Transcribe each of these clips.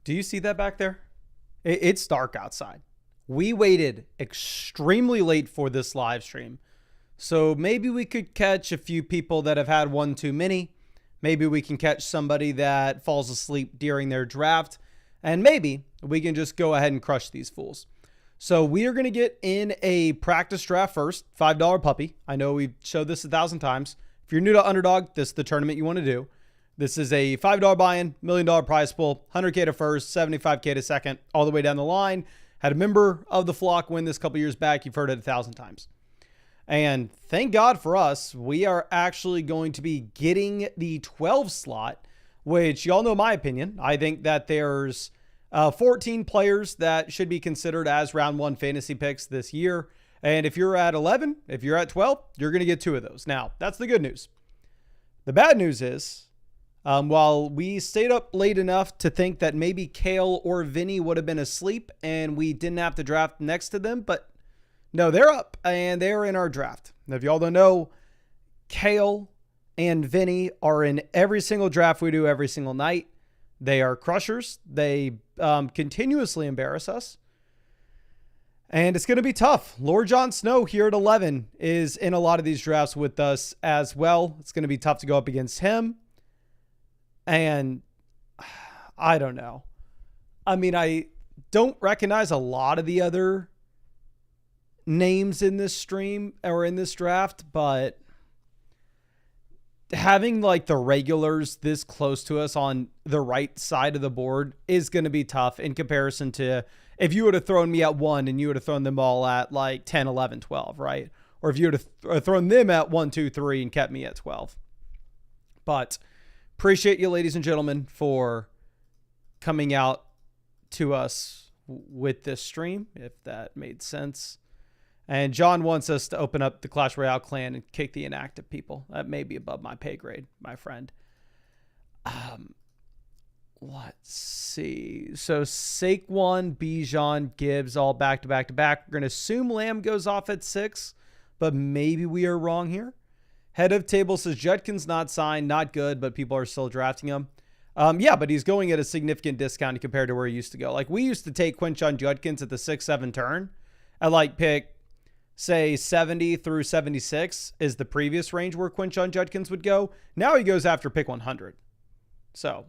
Do you see that back there? It's dark outside. We waited extremely late for this live stream. So maybe we could catch a few people that have had one too many. Maybe we can catch somebody that falls asleep during their draft. And maybe we can just go ahead and crush these fools. So we are going to get in a practice draft first. $5 puppy. I know we've showed this 1,000 times. If you're new to Underdog, this is the tournament you want to do. This is a $5 buy-in, $1 million prize pool, 100K to first, 75K to second, all the way down the line. Had a member of the flock win this a couple years back. You've heard it 1,000 times. And thank God for us, we are actually going to be getting the 12 slot, which y'all know my opinion. I think that there's 14 players that should be considered as round one fantasy picks this year. And if you're at 11, if you're at 12, you're going to get 2 of those. Now, that's the good news. The bad news is, while we stayed up late enough to think that maybe Kale or Vinny would have been asleep and we didn't have to draft next to them, but no, they're up and they're in our draft. Now, if y'all don't know, Kale and Vinny are in every single draft we do every single night. They are crushers. They continuously embarrass us. And it's going to be tough. Lord Jon Snow here at 11 is in a lot of these drafts with us as well. It's going to be tough to go up against him. And I don't know. I mean, I don't recognize a lot of the other names in this stream or in this draft, but having like the regulars this close to us on the right side of the board is going to be tough in comparison to if you would have thrown me at 1 and you would have thrown them all at like 10, 11, 12, right? Or if you would have thrown them at 1, 2, 3 and kept me at 12. But appreciate you, ladies and gentlemen, for coming out to us with this stream, if that made sense. And John wants us to open up the Clash Royale clan and kick the inactive people. That may be above my pay grade, my friend. Let's see. So Saquon, Bijan, Gibbs, all back to back to back. We're going to assume Lamb goes off at 6, but maybe we are wrong here. Head of table says Judkins not signed, not good, but people are still drafting him. Yeah, but he's going at a significant discount compared to where he used to go. Like we used to take Quinshon Judkins at the 6-7 turn at like pick, say 70 through 76 is the previous range where Quinshon Judkins would go. Now he goes after pick 100. So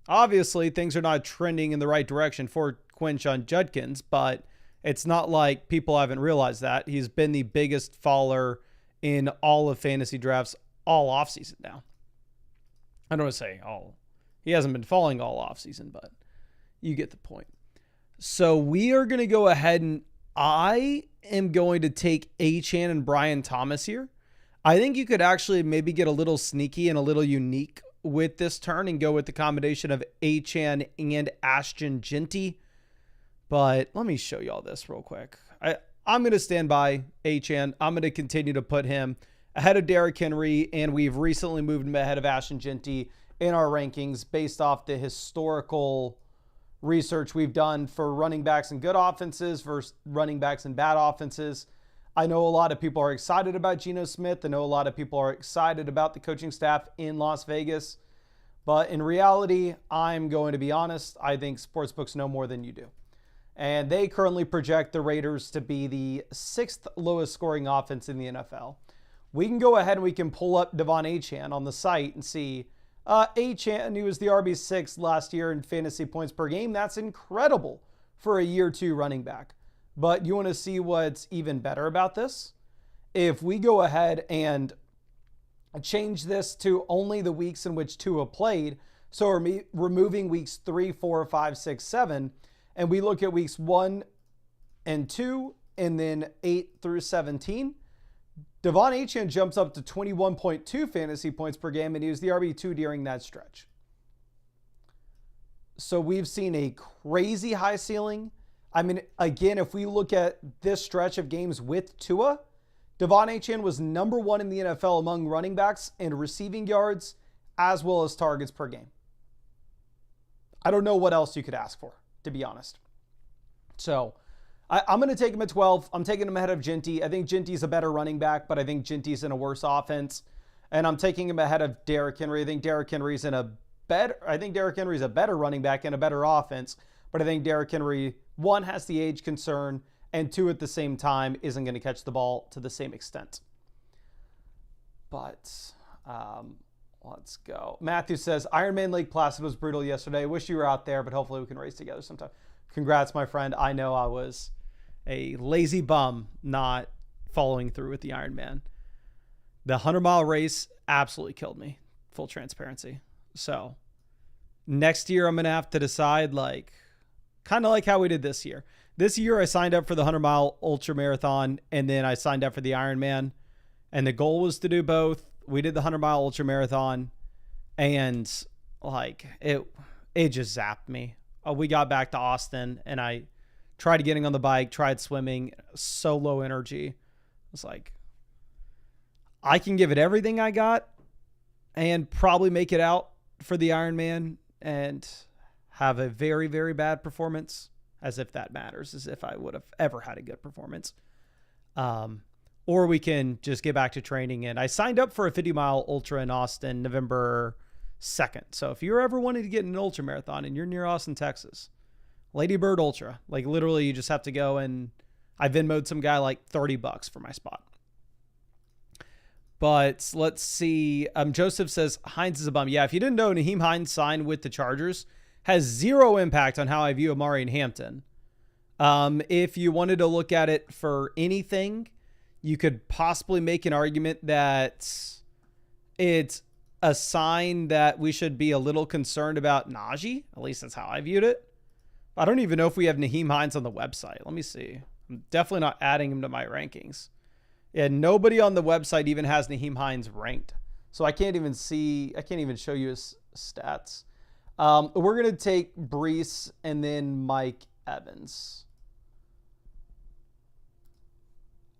obviously things are not trending in the right direction for Quinshon Judkins, but it's not like people haven't realized that. He's been the biggest faller in all of fantasy drafts all offseason now. I don't want to say all. He hasn't been falling all offseason, but you get the point. So we are going to go ahead and I am going to take Achane and Brian Thomas here. I think you could actually maybe get a little sneaky and a little unique with this turn and go with the combination of Achane and Ashton Jeanty. But let me show you all this real quick. I'm going to stand by Achane. I'm going to continue to put him ahead of Derrick Henry, and we've recently moved him ahead of Ashton Jeanty in our rankings based off the historical research we've done for running backs in good offenses versus running backs in bad offenses. I know a lot of people are excited about Geno Smith. I know a lot of people are excited about the coaching staff in Las Vegas. But in reality, I'm going to be honest, I think sportsbooks know more than you do. And they currently project the Raiders to be the 6th lowest scoring offense in the NFL. We can go ahead and we can pull up Devon Achane on the site and see Achane, he was the RB6 last year in fantasy points per game. That's incredible for a year 2 running back. But you want to see what's even better about this? If we go ahead and change this to only the weeks in which Tua played, so we're removing weeks 3, 4, 5, 6, 7, and we look at weeks 1 and 2, and then 8 through 17, Devon Achane jumps up to 21.2 fantasy points per game, and he was the RB2 during that stretch. So we've seen a crazy high ceiling. I mean, again, if we look at this stretch of games with Tua, Devon Achane was number 1 in the NFL among running backs in receiving yards as well as targets per game. I don't know what else you could ask for, to be honest. So I'm going to take him at 12. I'm taking him ahead of Jeanty. I think Jeanty's a better running back, but I think Jeanty's in a worse offense. And I'm taking him ahead of Derrick Henry. I think Derrick Henry's in a better. I think Derrick Henry's a better running back and a better offense. But I think Derrick Henry, one, has the age concern, and two, at the same time, isn't going to catch the ball to the same extent. But let's go. Matthew says, Ironman Lake Placid was brutal yesterday. Wish you were out there, but hopefully we can race together sometime. Congrats, my friend. I know I was a lazy bum not following through with the Ironman. The 100-mile race absolutely killed me. Full transparency. So next year I'm going to have to decide, like, kind of like how we did this year. This year I signed up for the 100-mile ultra marathon, and then I signed up for the Ironman. And the goal was to do both. We did the 100-mile ultra marathon, and like it just zapped me. We got back to Austin, and I tried getting on the bike, tried swimming, so low energy. It's like, I can give it everything I got and probably make it out for the Ironman and have a very, very bad performance, as if that matters, as if I would have ever had a good performance. Or we can just get back to training. And I signed up for a 50-mile ultra in Austin November 2nd. So if you're ever wanting to get an ultra marathon and you're near Austin, Texas, Lady Bird Ultra, like literally you just have to go, and I Venmo'd some guy like $30 for my spot. But let's see. Joseph says Hines is a bum. Yeah, if you didn't know, Nyheim Hines signed with the Chargers. Has zero impact on how I view Amari and Hampton. If you wanted to look at it for anything, you could possibly make an argument that it's a sign that we should be a little concerned about Najee. At least that's how I viewed it. I don't even know if we have Nyheim Hines on the website. Let me see. I'm definitely not adding him to my rankings. And nobody on the website even has Nyheim Hines ranked. So I can't even show you his stats. We're going to take Brees and then Mike Evans.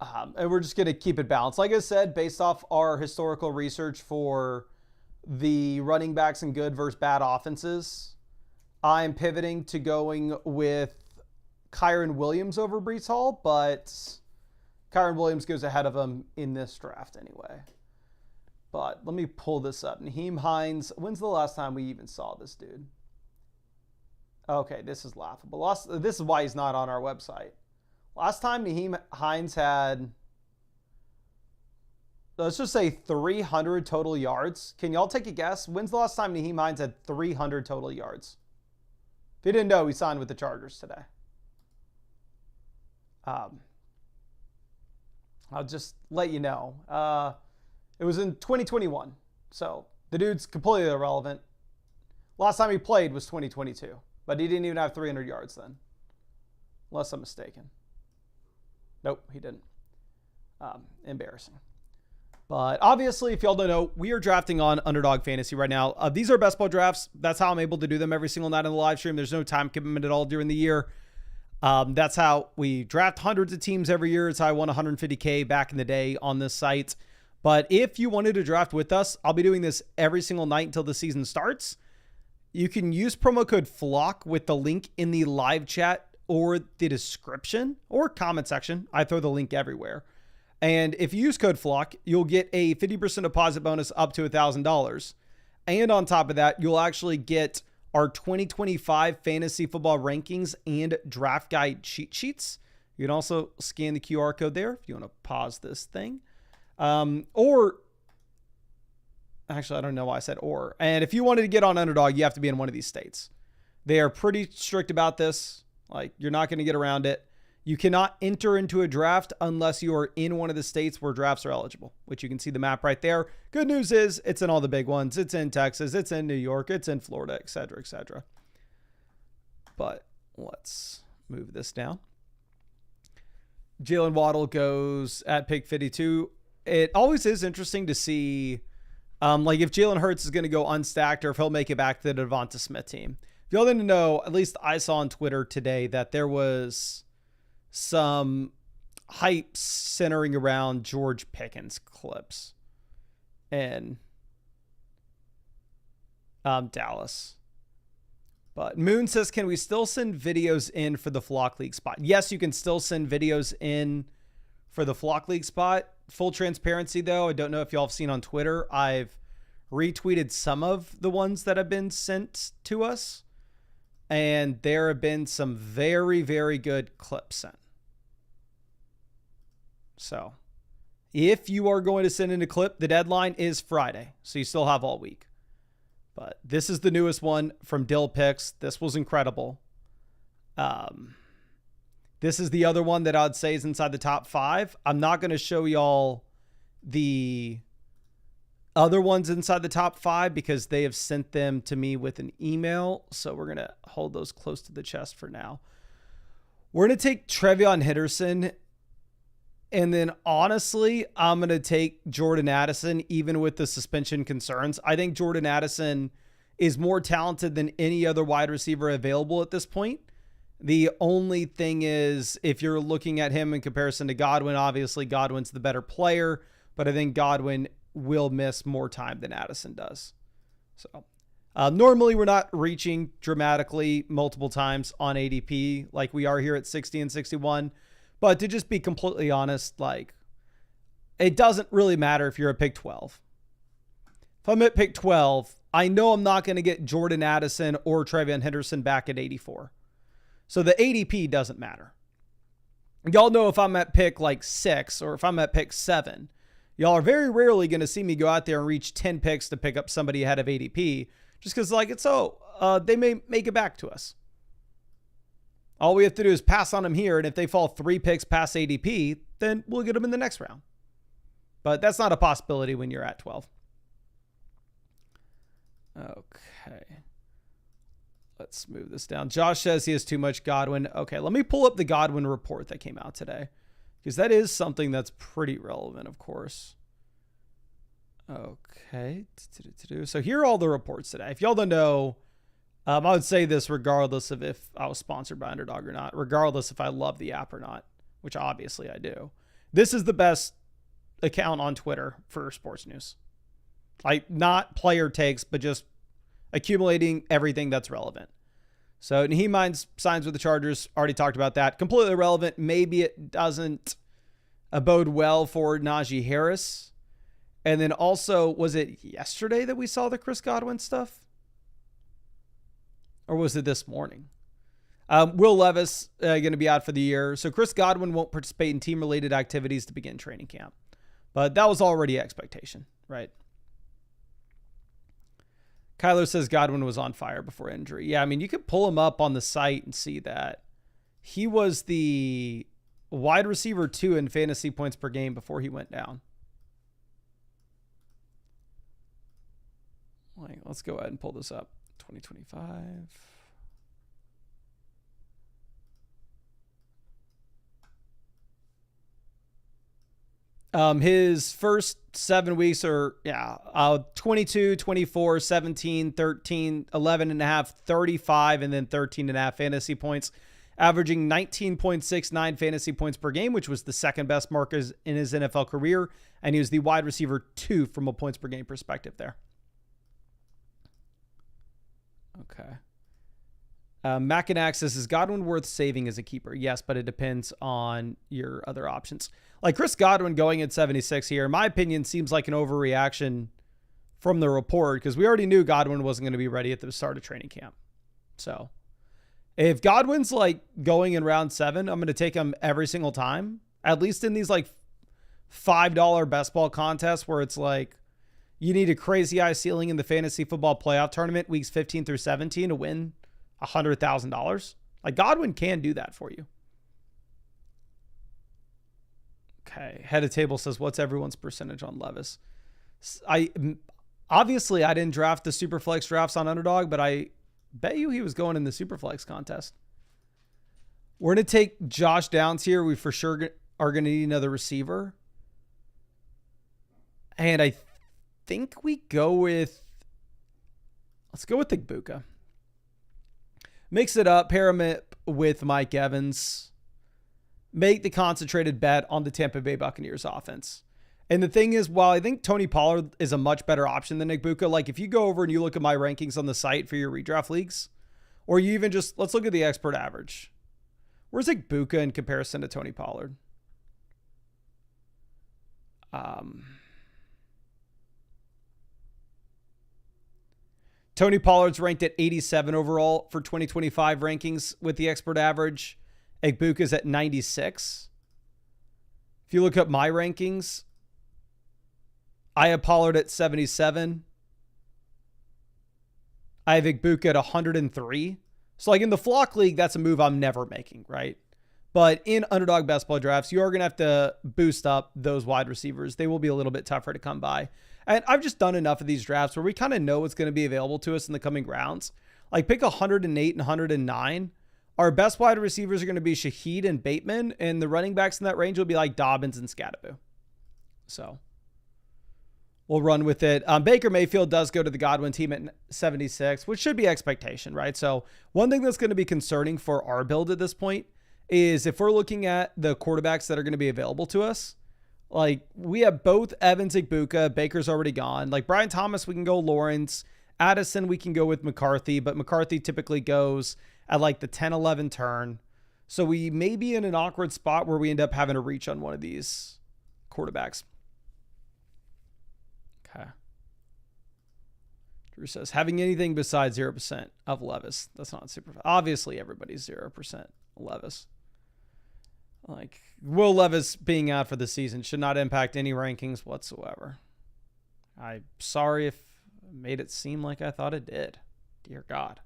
And we're just going to keep it balanced. Like I said, based off our historical research for the running backs and good versus bad offenses, I'm pivoting to going with Kyren Williams over Brees Hall, but Kyren Williams goes ahead of him in this draft anyway. But let me pull this up. Nyheim Hines, when's the last time we even saw this dude? Okay, this is laughable. This is why he's not on our website. Last time Nyheim Hines had, let's just say 300 total yards. Can y'all take a guess? When's the last time Nyheim Hines had 300 total yards? If you didn't know, he signed with the Chargers today. I'll just let you know. It was in 2021. So the dude's completely irrelevant. Last time he played was 2022. But he didn't even have 300 yards then. Unless I'm mistaken. Nope, he didn't. Embarrassing. But obviously, if y'all don't know, we are drafting on Underdog Fantasy right now. These are best ball drafts. That's how I'm able to do them every single night on the live stream. There's no time commitment at all during the year. That's how we draft hundreds of teams every year. It's how I won 150K back in the day on this site. But if you wanted to draft with us, I'll be doing this every single night until the season starts. You can use promo code FLOCK with the link in the live chat or the description or comment section. I throw the link everywhere. And if you use code FLOCK, you'll get a 50% deposit bonus up to $1,000. And on top of that, you'll actually get our 2025 fantasy football rankings and draft guide cheat sheets. You can also scan the QR code there if you want to pause this thing. Or actually, I don't know why I said or. And if you wanted to get on Underdog, you have to be in one of these states. They are pretty strict about this. Like, you're not going to get around it. You cannot enter into a draft unless you are in one of the states where drafts are eligible, which you can see the map right there. Good news is it's in all the big ones. It's in Texas. It's in New York. It's in Florida, et cetera, et cetera. But let's move this down. Jalen Waddle goes at pick 52. It always is interesting to see like if Jalen Hurts is going to go unstacked or if he'll make it back to the Devonta Smith team. If y'all didn't know, at least I saw on Twitter today that there was some hype centering around George Pickens clips in Dallas. But Moon says, can we still send videos in for the Flock League spot? Yes, you can still send videos in for the Flock League spot. Full transparency, though, I don't know if y'all have seen on Twitter, I've retweeted some of the ones that have been sent to us, and there have been some very, very good clips sent. So if you are going to send in a clip, the deadline is Friday, so you still have all week. But this is the newest one from Dill Picks. This was incredible. This is the other one that I'd say is inside the top 5. I'm not going to show y'all the other ones inside the top 5 because they have sent them to me with an email. So we're going to hold those close to the chest for now. We're going to take Trevion Henderson. And then honestly, I'm going to take Jordan Addison, even with the suspension concerns. I think Jordan Addison is more talented than any other wide receiver available at this point. The only thing is, if you're looking at him in comparison to Godwin, obviously Godwin's the better player, but I think Godwin will miss more time than Addison does. So normally we're not reaching dramatically multiple times on ADP like we are here at 60 and 61. But to just be completely honest, like, it doesn't really matter if you're at pick 12. If I'm at pick 12, I know I'm not going to get Jordan Addison or Trevion Henderson back at 84. So the ADP doesn't matter. Y'all know if I'm at pick like 6 or if I'm at pick 7, y'all are very rarely going to see me go out there and reach 10 picks to pick up somebody ahead of ADP just because like it's they may make it back to us. All we have to do is pass on them here, and if they fall 3 picks past ADP, then we'll get them in the next round. But that's not a possibility when you're at 12. Okay. Let's move this down. Josh says he has too much Godwin. Okay, let me pull up the Godwin report that came out today, because that is something that's pretty relevant, of course. Okay. So here are all the reports today. If y'all don't know, I would say this regardless of if I was sponsored by Underdog or not, regardless if I love the app or not, which obviously I do. This is the best account on Twitter for sports news. Like, not player takes, but just accumulating everything that's relevant. So Naheem signs with the Chargers. Already talked about that. Completely irrelevant. Maybe it doesn't bode well for Najee Harris. And then also, was it yesterday that we saw the Chris Godwin stuff? Or was it this morning? Will Levis going to be out for the year. So Chris Godwin won't participate in team-related activities to begin training camp. But that was already expectation, right? Kyler says Godwin was on fire before injury. Yeah, I mean, you could pull him up on the site and see that. He was the wide receiver 2 in fantasy points per game before he went down. Let's go ahead and pull this up. 2025. His first 7 weeks are 22, 24, 17, 13, 11 and a half, 35, and then 13 and a half fantasy points, averaging 19.69 fantasy points per game, which was the second best mark in his NFL career. And he was the wide receiver 2 from a points per game perspective there. Okay. Mackinac says, is Godwin worth saving as a keeper? Yes, but it depends on your other options. Like Chris Godwin going at 76 here, in my opinion, seems like an overreaction from the report because we already knew Godwin wasn't going to be ready at the start of training camp. So if Godwin's like going in round 7, I'm going to take him every single time, at least in these like $5 best ball contests where it's like, you need a crazy high ceiling in the fantasy football playoff tournament weeks 15 through 17 to win $100,000. Like Godwin can do that for you. Okay. Head of table says, what's everyone's percentage on Levis? Obviously I didn't draft the Superflex drafts on Underdog, but I bet you he was going in the Superflex contest. We're going to take Josh Downs here. We for sure are going to need another receiver. And I think we go with, let's go with Igbuka. Mix it up, pair him up with Mike Evans. Make the concentrated bet on the Tampa Bay Buccaneers offense. And the thing is, while I think Tony Pollard is a much better option than Igbuka, like if you go over and you look at my rankings on the site for your redraft leagues, or you even just, let's look at the expert average. Where's Igbuka in comparison to Tony Pollard? Tony Pollard's ranked at 87 overall for 2025 rankings with the expert average. Egbuka's at 96. If you look up my rankings, I have Pollard at 77. I have Egbuka at 103. So like in the Flock League, that's a move I'm never making, right? But in Underdog Best Ball drafts, you are going to have to boost up those wide receivers. They will be a little bit tougher to come by. And I've just done enough of these drafts where we kind of know what's going to be available to us in the coming rounds. Like pick 108 and 109. Our best wide receivers are going to be Shaheed and Bateman, and the running backs in that range will be like Dobbins and Scadaboo. So we'll run with it. Baker Mayfield does go to the Godwin team at 76, which should be expectation, right? So one thing that's going to be concerning for our build at this point is if we're looking at the quarterbacks that are going to be available to us, like we have both Evans, Egbuka, Baker's already gone. Like Brian Thomas, we can go Lawrence. Addison, we can go with McCarthy, but McCarthy typically goes at like the 10-11 turn. So we may be in an awkward spot where we end up having to reach on one of these quarterbacks. Okay. Drew says, having anything besides 0% of Levis. That's not super. Obviously, everybody's 0% Levis. Like, Will Levis being out for the season should not impact any rankings whatsoever. I'm sorry if I made it seem like I thought it did. Dear God.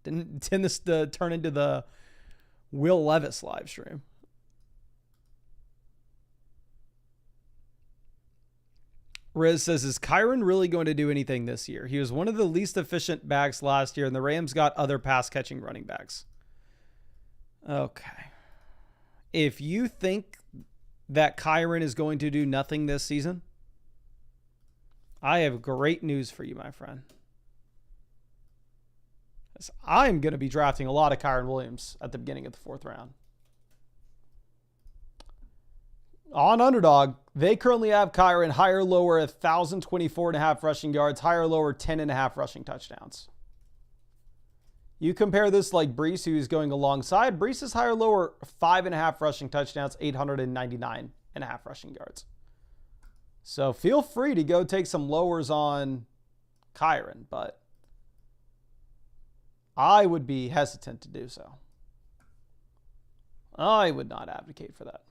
Didn't this turn into the Will Levis live stream? Riz says, is Kyren really going to do anything this year? He was one of the least efficient backs last year, and the Rams got other pass-catching running backs. Okay. If you think that Kyren is going to do nothing this season, I have great news for you, my friend. I'm going to be drafting a lot of Kyren Williams at the beginning of the 4th round. On Underdog, they currently have Kyren higher, lower, 1,024.5 rushing yards, higher, lower, 10.5 rushing touchdowns. You compare this like Brees, who's going alongside. Brees is higher, lower, 5.5 rushing touchdowns, 899.5 rushing yards. So feel free to go take some lowers on Kyren, but I would be hesitant to do so. I would not advocate for that.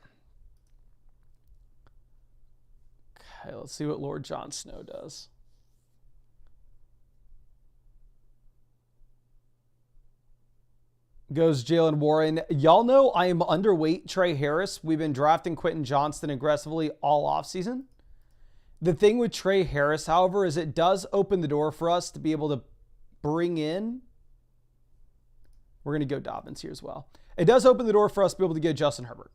Okay, let's see what Lord Jon Snow does. Goes Jalen Warren. Y'all know I am underweight Trey Harris. We've been drafting Quentin Johnston aggressively all offseason. The thing with Trey Harris, however, is it does open the door for us to be able to bring in. We're going to go Dobbins here as well. It does open the door for us to be able to get Justin Herbert,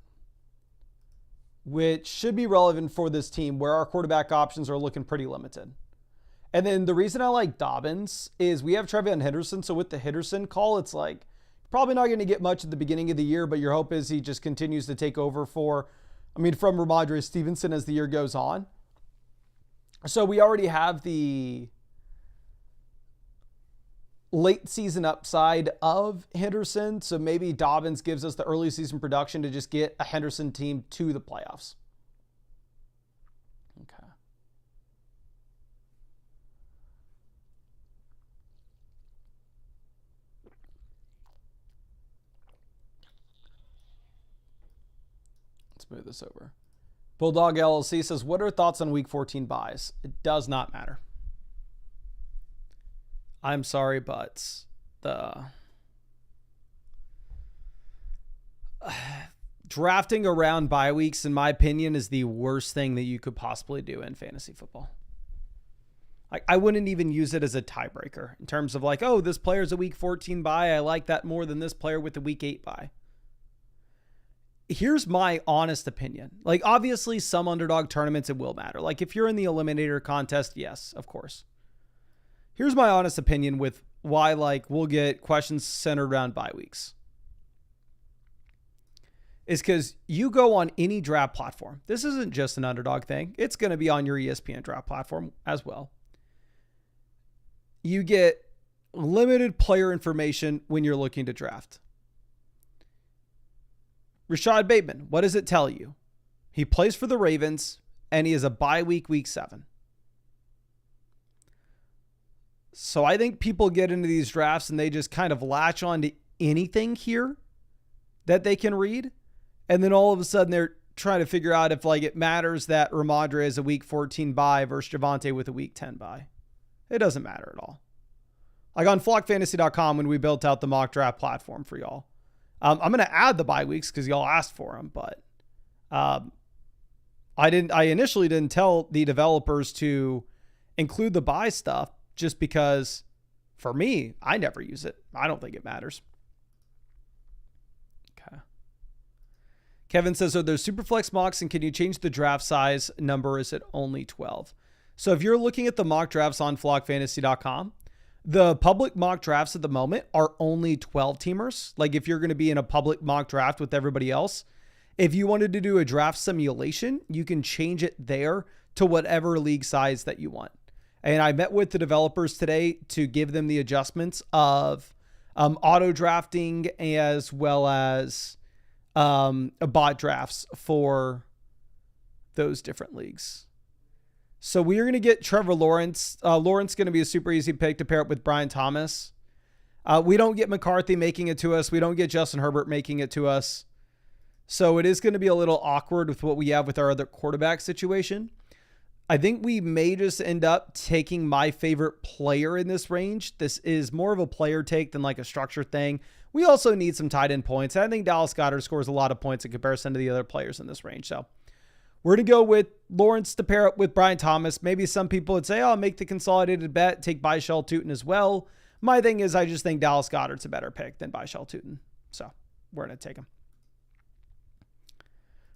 which should be relevant for this team where our quarterback options are looking pretty limited. And then the reason I like Dobbins is we have Trevion Henderson. So with the Henderson call, it's like probably not going to get much at the beginning of the year, but your hope is he just continues to take over from Ramondre Stevenson as the year goes on. So we already have the late season upside of Henderson. So maybe Dobbins gives us the early season production to just get a Henderson team to the playoffs. Okay. Let's move this over. Bulldog LLC says, what are thoughts on week 14 buys? It does not matter. I'm sorry, but the drafting around bye weeks, in my opinion, is the worst thing that you could possibly do in fantasy football. Like, I wouldn't even use it as a tiebreaker in terms of like, oh, this player's a week 14 bye. I like that more than this player with the week 8 bye. Here's my honest opinion. Like, obviously, some underdog tournaments, it will matter. Like, if you're in the eliminator contest, yes, of course. Here's my honest opinion with why, like, we'll get questions centered around bye weeks. Is because you go on any draft platform. This isn't just an Underdog thing. It's going to be on your ESPN draft platform as well. You get limited player information when you're looking to draft. Rashad Bateman, what does it tell you? He plays for the Ravens, and he is a bye week, week 7. So I think people get into these drafts and they just kind of latch on to anything here that they can read. And then all of a sudden they're trying to figure out if like it matters that Ramadre is a week 14 bye versus Javonte with a week 10 bye. It doesn't matter at all. Like on flockfantasy.com when we built out the mock draft platform for y'all. I'm going to add the bye weeks because y'all asked for them, but I initially didn't tell the developers to include the bye stuff just because for me, I never use it. I don't think it matters. Okay. Kevin says, are there Superflex mocks and can you change the draft size number? Is it only 12? So if you're looking at the mock drafts on flockfantasy.com, the public mock drafts at the moment are only 12 teamers. Like if you're going to be in a public mock draft with everybody else, if you wanted to do a draft simulation, you can change it there to whatever league size that you want. And I met with the developers today to give them the adjustments of auto drafting as well as bot drafts for those different leagues. So we are going to get Trevor Lawrence. Lawrence going to be a super easy pick to pair up with Brian Thomas. We don't get McCarthy making it to us. We don't get Justin Herbert making it to us. So it is going to be a little awkward with what we have with our other quarterback situation. I think we may just end up taking my favorite player in this range. This is more of a player take than like a structure thing. We also need some tight end points. I think Dallas Goedert scores a lot of points in comparison to the other players in this range. So we're going to go with Lawrence to pair up with Brian Thomas. Maybe some people would say, oh, I'll make the consolidated bet, take Byshell Tootin as well. My thing is I just think Dallas Goedert's a better pick than Byshell Tootin. So we're going to take him.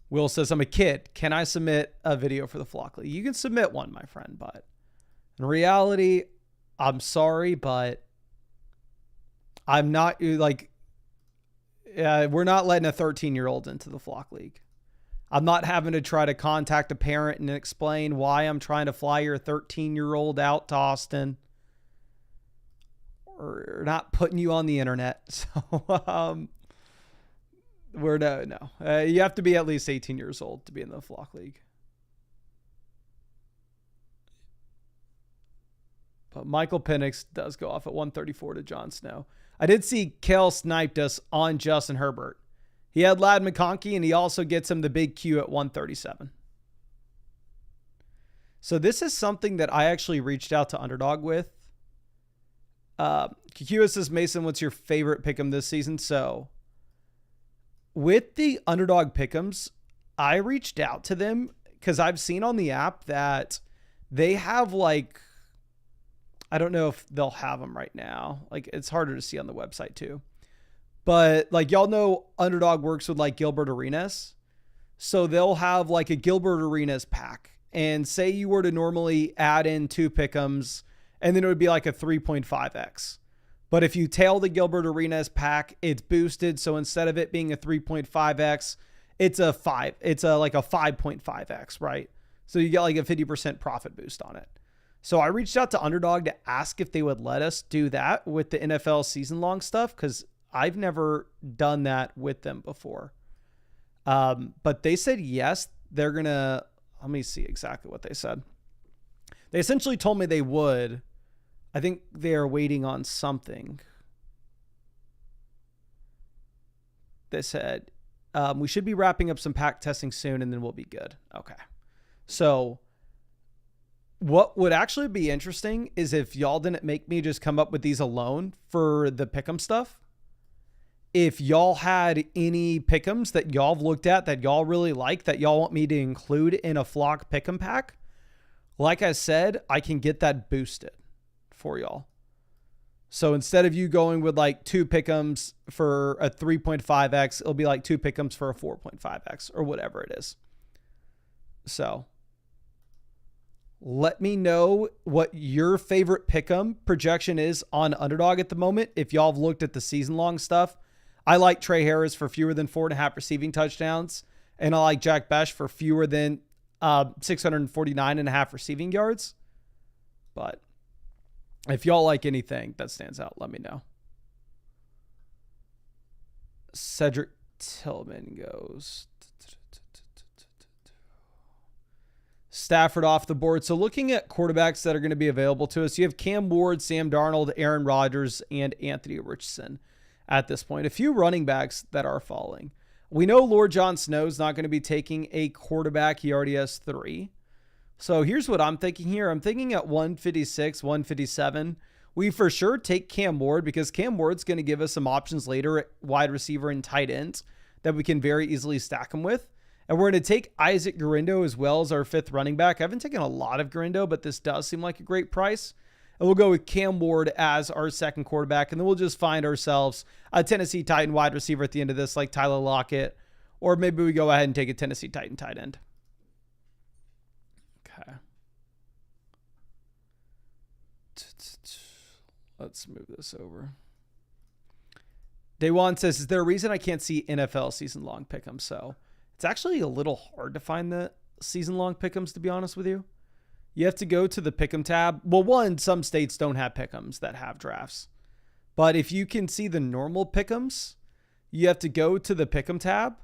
Will says, I'm a kid. Can I submit a video for the Flock League? You can submit one, my friend, but in reality, I'm sorry, but I'm not like, we're not letting a 13-year-old into the Flock League. I'm not having to try to contact a parent and explain why I'm trying to fly your 13-year-old out to Austin. We're not putting you on the internet. So, we're no. You have to be at least 18 years old to be in the Flock League. But Michael Penix does go off at 134 to Jon Snow. I did see Kel sniped us on Justin Herbert. He had Ladd McConkey, and he also gets him the big Q at 137. So this is something that I actually reached out to Underdog with. Q says, Mason, what's your favorite pick'em this season? So with the Underdog pick'ems, I reached out to them because I've seen on the app that they have like, I don't know if they'll have them right now. Like it's harder to see on the website too. But like y'all know Underdog works with like Gilbert Arenas. So they'll have like a Gilbert Arenas pack. And say you were to normally add in 2 pick'ems and then it would be like a 3.5x. But if you tail the Gilbert Arenas pack, it's boosted. So instead of it being a 3.5x, it's a 5. It's like a 5.5x, right? So you get like a 50% profit boost on it. So I reached out to Underdog to ask if they would let us do that with the NFL season long stuff. Cause I've never done that with them before. But they said, yes, they're going to, let me see exactly what they said. They essentially told me they would. I think they're waiting on something. They said, we should be wrapping up some pack testing soon and then we'll be good. Okay. So what would actually be interesting is if y'all didn't make me just come up with these alone for the pick'em stuff. If y'all had any pick'ems that y'all have looked at that y'all really like, that y'all want me to include in a Flock pick'em pack, like I said, I can get that boosted for y'all. So instead of you going with like 2 pick'ems for a 3.5x, it'll be like 2 pick'ems for a 4.5x or whatever it is. So let me know what your favorite pick'em projection is on Underdog at the moment. If y'all have looked at the season long stuff, I like Trey Harris for fewer than 4.5 receiving touchdowns. And I like Jack Besh for fewer than 649.5 receiving yards. But if y'all like anything that stands out, let me know. Cedric Tillman goes. Stafford off the board. So looking at quarterbacks that are going to be available to us, you have Cam Ward, Sam Darnold, Aaron Rodgers, and Anthony Richardson at this point. A few running backs that are falling. We know Lord John Snow's not going to be taking a quarterback. He already has 3. So here's what I'm thinking here. I'm thinking at 156, 157, we for sure take Cam Ward because Cam Ward's going to give us some options later at wide receiver and tight ends that we can very easily stack him with. And we're going to take Isaac Gurindo as well as our 5th running back. I haven't taken a lot of Gurindo, but this does seem like a great price. And we'll go with Cam Ward as our 2nd quarterback. And then we'll just find ourselves a Tennessee Titan wide receiver at the end of this, like Tyler Lockett. Or maybe we go ahead and take a Tennessee Titan tight end. Okay. Let's move this over. Day One says, is there a reason I can't see NFL season-long pick'em? So it's actually a little hard to find the season-long pick'ems, to be honest with you. You have to go to the pick'em tab. Well, one, some states don't have pick'ems that have drafts. But if you can see the normal pick'ems, you have to go to the pick'em tab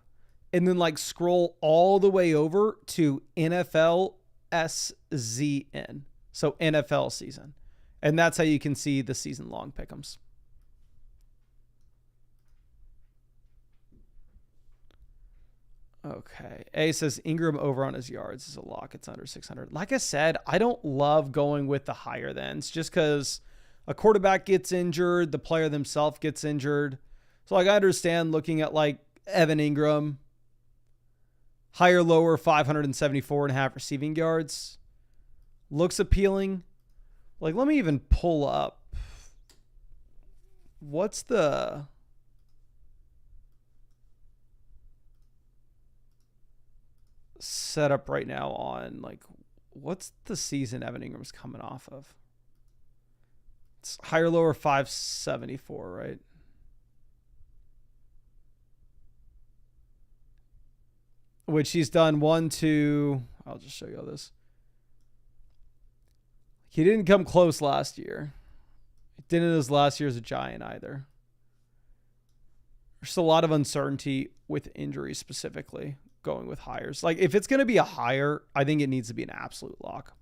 and then like scroll all the way over to NFL SZN. So NFL season. And that's how you can see the season-long pick'ems. Okay. A says Ingram over on his yards is a lock. It's under 600. Like I said, I don't love going with the higher thens just because a quarterback gets injured, the player themselves gets injured. So like I understand looking at like Evan Ingram, higher, lower, 574.5 receiving yards. Looks appealing. Like, let me even pull up. What's the setup right now on, like, what's the season Evan Ingram's coming off of? It's higher, lower, 574, right? Which he's done 1, 2. I'll just show you all this. He didn't come close last year. He didn't his last year as a Giant either. There's a lot of uncertainty with injuries specifically going with hires. Like if it's going to be a hire, I think it needs to be an absolute lock.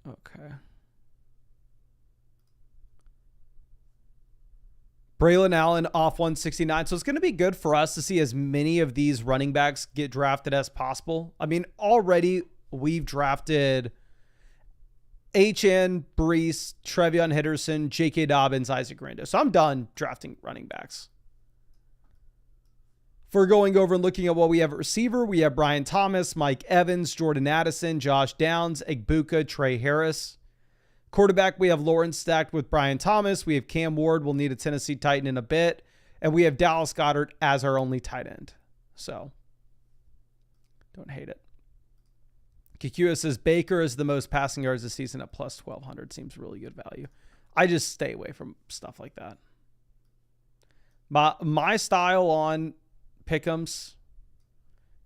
Okay. Braylon Allen off 169. So it's going to be good for us to see as many of these running backs get drafted as possible. I mean, already we've drafted Achane, Brees, Trevion Henderson, J.K. Dobbins, Isaac Gurindo. So I'm done drafting running backs. If we're going over and looking at what we have at receiver, we have Brian Thomas, Mike Evans, Jordan Addison, Josh Downs, Egbuka, Trey Harris. Quarterback, we have Lawrence stacked with Brian Thomas. We have Cam Ward. We'll need a Tennessee Titan in a bit. And we have Dallas Goedert as our only tight end. So, don't hate it. Kikua says Baker is the most passing yards this season at plus 1,200. Seems really good value. I just stay away from stuff like that. My style on pick'ems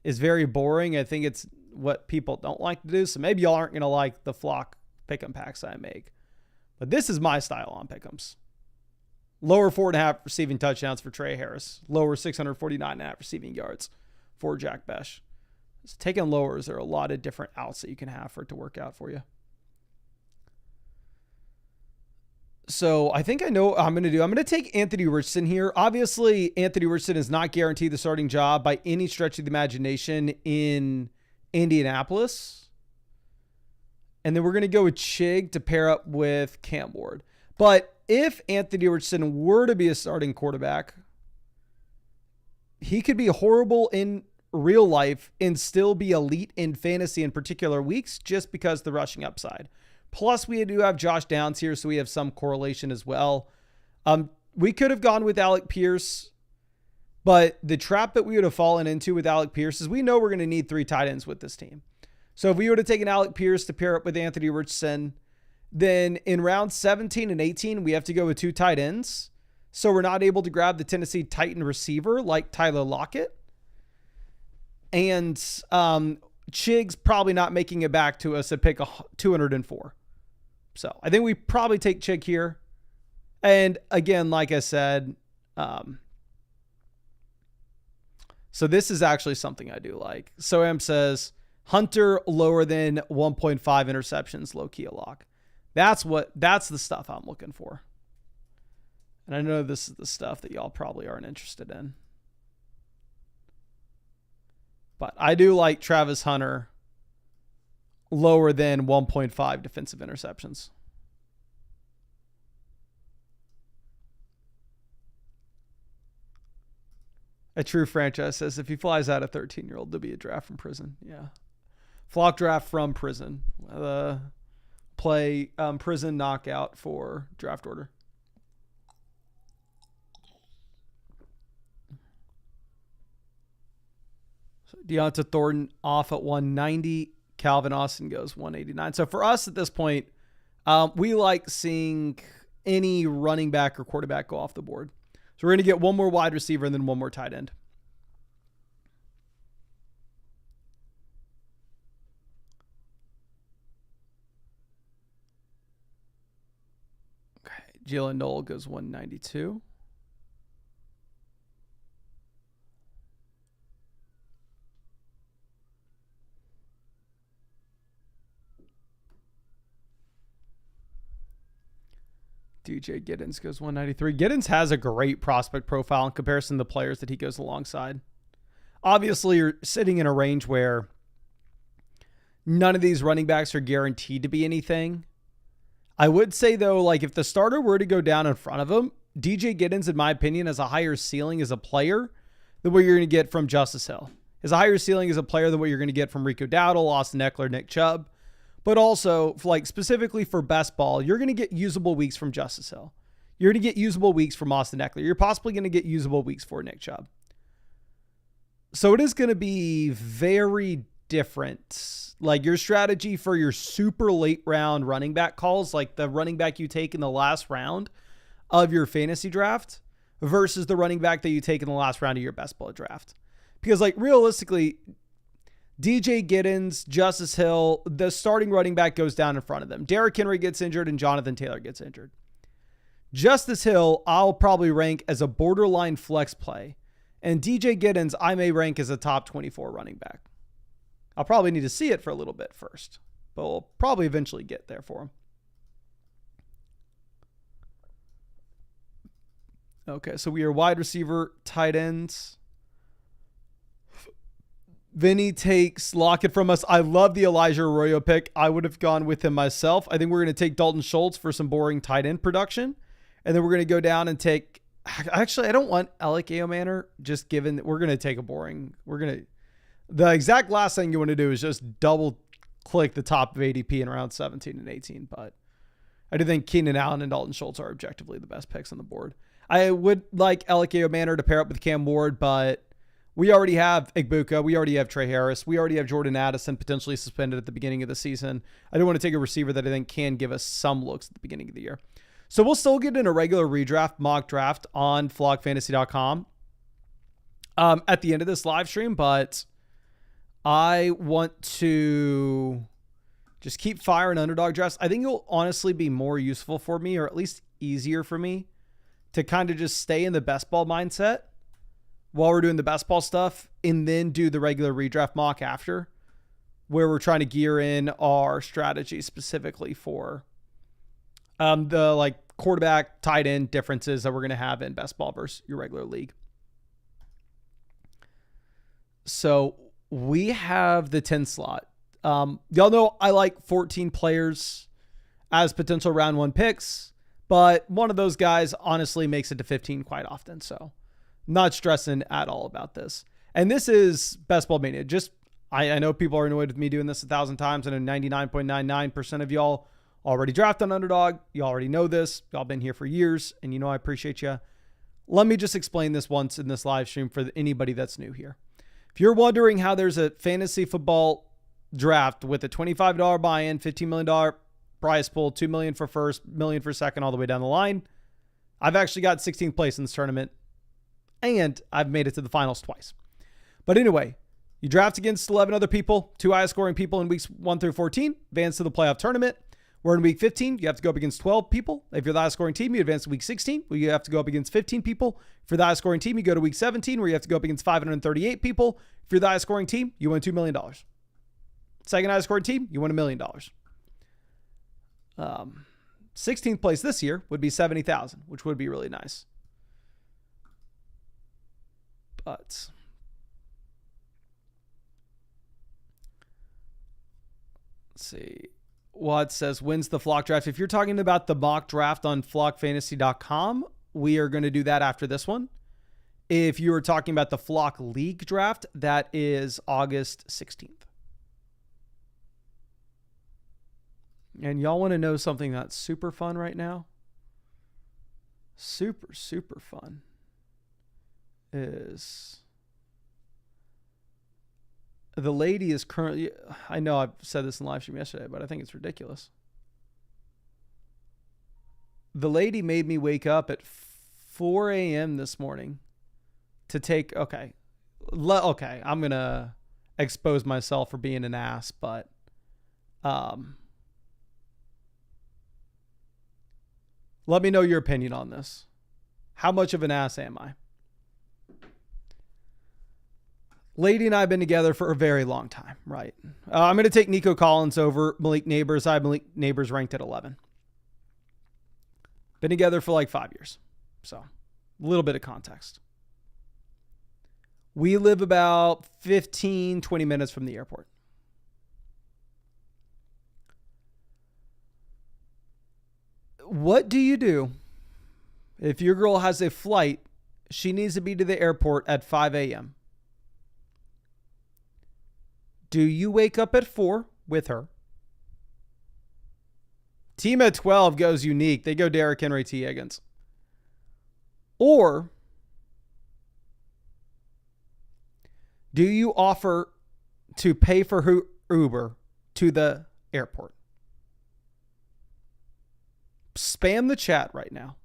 is very boring. I think it's what people don't like to do. So maybe y'all aren't going to like the flock pick'em packs I make. But this is my style on pick'ems. Lower 4.5 receiving touchdowns for Trey Harris. Lower 649.5 receiving yards for Jack Besh. So taking lowers, there are a lot of different outs that you can have for it to work out for you. So I think I know what I'm going to do. I'm going to take Anthony Richardson here. Obviously, Anthony Richardson is not guaranteed the starting job by any stretch of the imagination in Indianapolis. And then we're going to go with Chig to pair up with Cam Ward. But if Anthony Richardson were to be a starting quarterback, he could be horrible in real life and still be elite in fantasy in particular weeks just because the rushing upside. Plus, we do have Josh Downs here, so we have some correlation as well. We could have gone with Alec Pierce, but the trap that we would have fallen into with Alec Pierce is we know we're going to need 3 tight ends with this team. So if we would have taken Alec Pierce to pair up with Anthony Richardson, then in round 17 and 18, we have to go with 2 tight ends. So we're not able to grab the Tennessee Titan receiver like Tyler Lockett. And Chig's probably not making it back to us at pick 204. So I think we probably take Chig here. And again, like I said, So this is actually something I do like. So says Hunter lower than 1.5 interceptions, low key a lock. That's the stuff I'm looking for. And I know this is the stuff that y'all probably aren't interested in. But I do like Travis Hunter lower than 1.5 defensive interceptions. A true franchise says if he flies out a 13-year-old, there'll be a draft from prison. Yeah. Flock draft from prison. Play prison knockout for draft order. So Deonta Thornton off at 190. Calvin Austin goes 189. So for us at this point, we like seeing any running back or quarterback go off the board. So we're going to get one more wide receiver and then one more tight end. Okay. Jalen Noel goes 192. DJ Giddens goes 193. Giddens has a great prospect profile in comparison to the players that he goes alongside. Obviously, you're sitting in a range where none of these running backs are guaranteed to be anything. I would say, though, like if the starter were to go down in front of him, DJ Giddens, in my opinion, has a higher ceiling as a player than what you're going to get from Justice Hill. Has a higher ceiling as a player than what you're going to get from Rico Dowdle, Austin Eckler, Nick Chubb. But also, like specifically for best ball, you're going to get usable weeks from Justice Hill. You're going to get usable weeks from Austin Eckler. You're possibly going to get usable weeks for Nick Chubb. So it is going to be very different. Like your strategy for your super late round running back calls, like the running back you take in the last round of your fantasy draft versus the running back that you take in the last round of your best ball draft. Because like realistically, DJ Giddens, Justice Hill, the starting running back goes down in front of them. Derrick Henry gets injured and Jonathan Taylor gets injured. Justice Hill, I'll probably rank as a borderline flex play. And DJ Giddens, I may rank as a top 24 running back. I'll probably need to see it for a little bit first, but we'll probably eventually get there for him. Okay, so we are wide receiver, tight ends. Vinny takes Lockett from us. I love the Elijah Arroyo pick. I would have gone with him myself. I think we're going to take Dalton Schultz for some boring tight end production. And then we're going to go down and take... Actually, I don't want Alec Eomanor, just given that we're going to take a boring... The exact last thing you want to do is just double click the top of ADP in round 17 and 18. But I do think Keenan Allen and Dalton Schultz are objectively the best picks on the board. I would like Alec Eomanor to pair up with Cam Ward, but... We already have Igbuka. We already have Trey Harris. We already have Jordan Addison potentially suspended at the beginning of the season. I do want to take a receiver that I think can give us some looks at the beginning of the year. So we'll still get in a regular redraft mock draft on flockfantasy.com at the end of this live stream, but I want to just keep firing underdog drafts. I think it'll honestly be more useful for me, or at least easier for me, to kind of just stay in the best ball mindset while we're doing the best ball stuff and then do the regular redraft mock after, where we're trying to gear in our strategy specifically for the like quarterback tight end differences that we're going to have in best ball versus your regular league. So we have the 10 slot. Y'all know I like 14 players as potential round one picks, but one of those guys honestly makes it to 15 quite often. So not stressing at all about this. And this is Best Ball Mania. Just, I know people are annoyed with me doing this 1,000 times. I know 99.99% of y'all already drafted on Underdog. You already know this. Y'all been here for years, and you know I appreciate you. Let me just explain this once in this live stream for anybody that's new here. If you're wondering how there's a fantasy football draft with a $25 buy-in, $15 million prize pool, $2 million for first, $1 million for second, all the way down the line, I've actually got 16th place in this tournament. And I've made it to the finals twice. But anyway, you draft against 11 other people, 2 highest scoring people in weeks 1 through 14, advance to the playoff tournament, We're in week 15. You have to go up against 12 people. If you're the highest scoring team, you advance to week 16, where you have to go up against 15 people. If you're the highest scoring team, you go to week 17, where you have to go up against 538 people. If you're the highest scoring team, you win $2 million. Second highest scoring team, you win $1 million. 16th place this year would be 70,000, which would be really nice. But let's see. What says wins the flock draft. If you're talking about the mock draft on flockfantasy.com, we are going to do that after this one. If you were talking about the flock league draft, that is August 16th. And y'all want to know something that's super fun right now? Super, super fun is the lady is currently, I know I've said this in live stream yesterday, but I think it's ridiculous. The lady made me wake up at 4 a.m. this morning to take, okay, I'm going to expose myself for being an ass, but let me know your opinion on this. How much of an ass am I? Lady and I have been together for a very long time, right? I'm going to take Nico Collins over Malik Neighbors. I have Malik Neighbors ranked at 11. Been together for like 5 years. So, a little bit of context. We live about 15, 20 minutes from the airport. What do you do if your girl has a flight? She needs to be to the airport at 5 a.m. Do you wake up at 4 with her? Team at 12 goes unique. They go Derrick Henry, T. Higgins. Or do you offer to pay for her Uber to the airport? Spam the chat right now.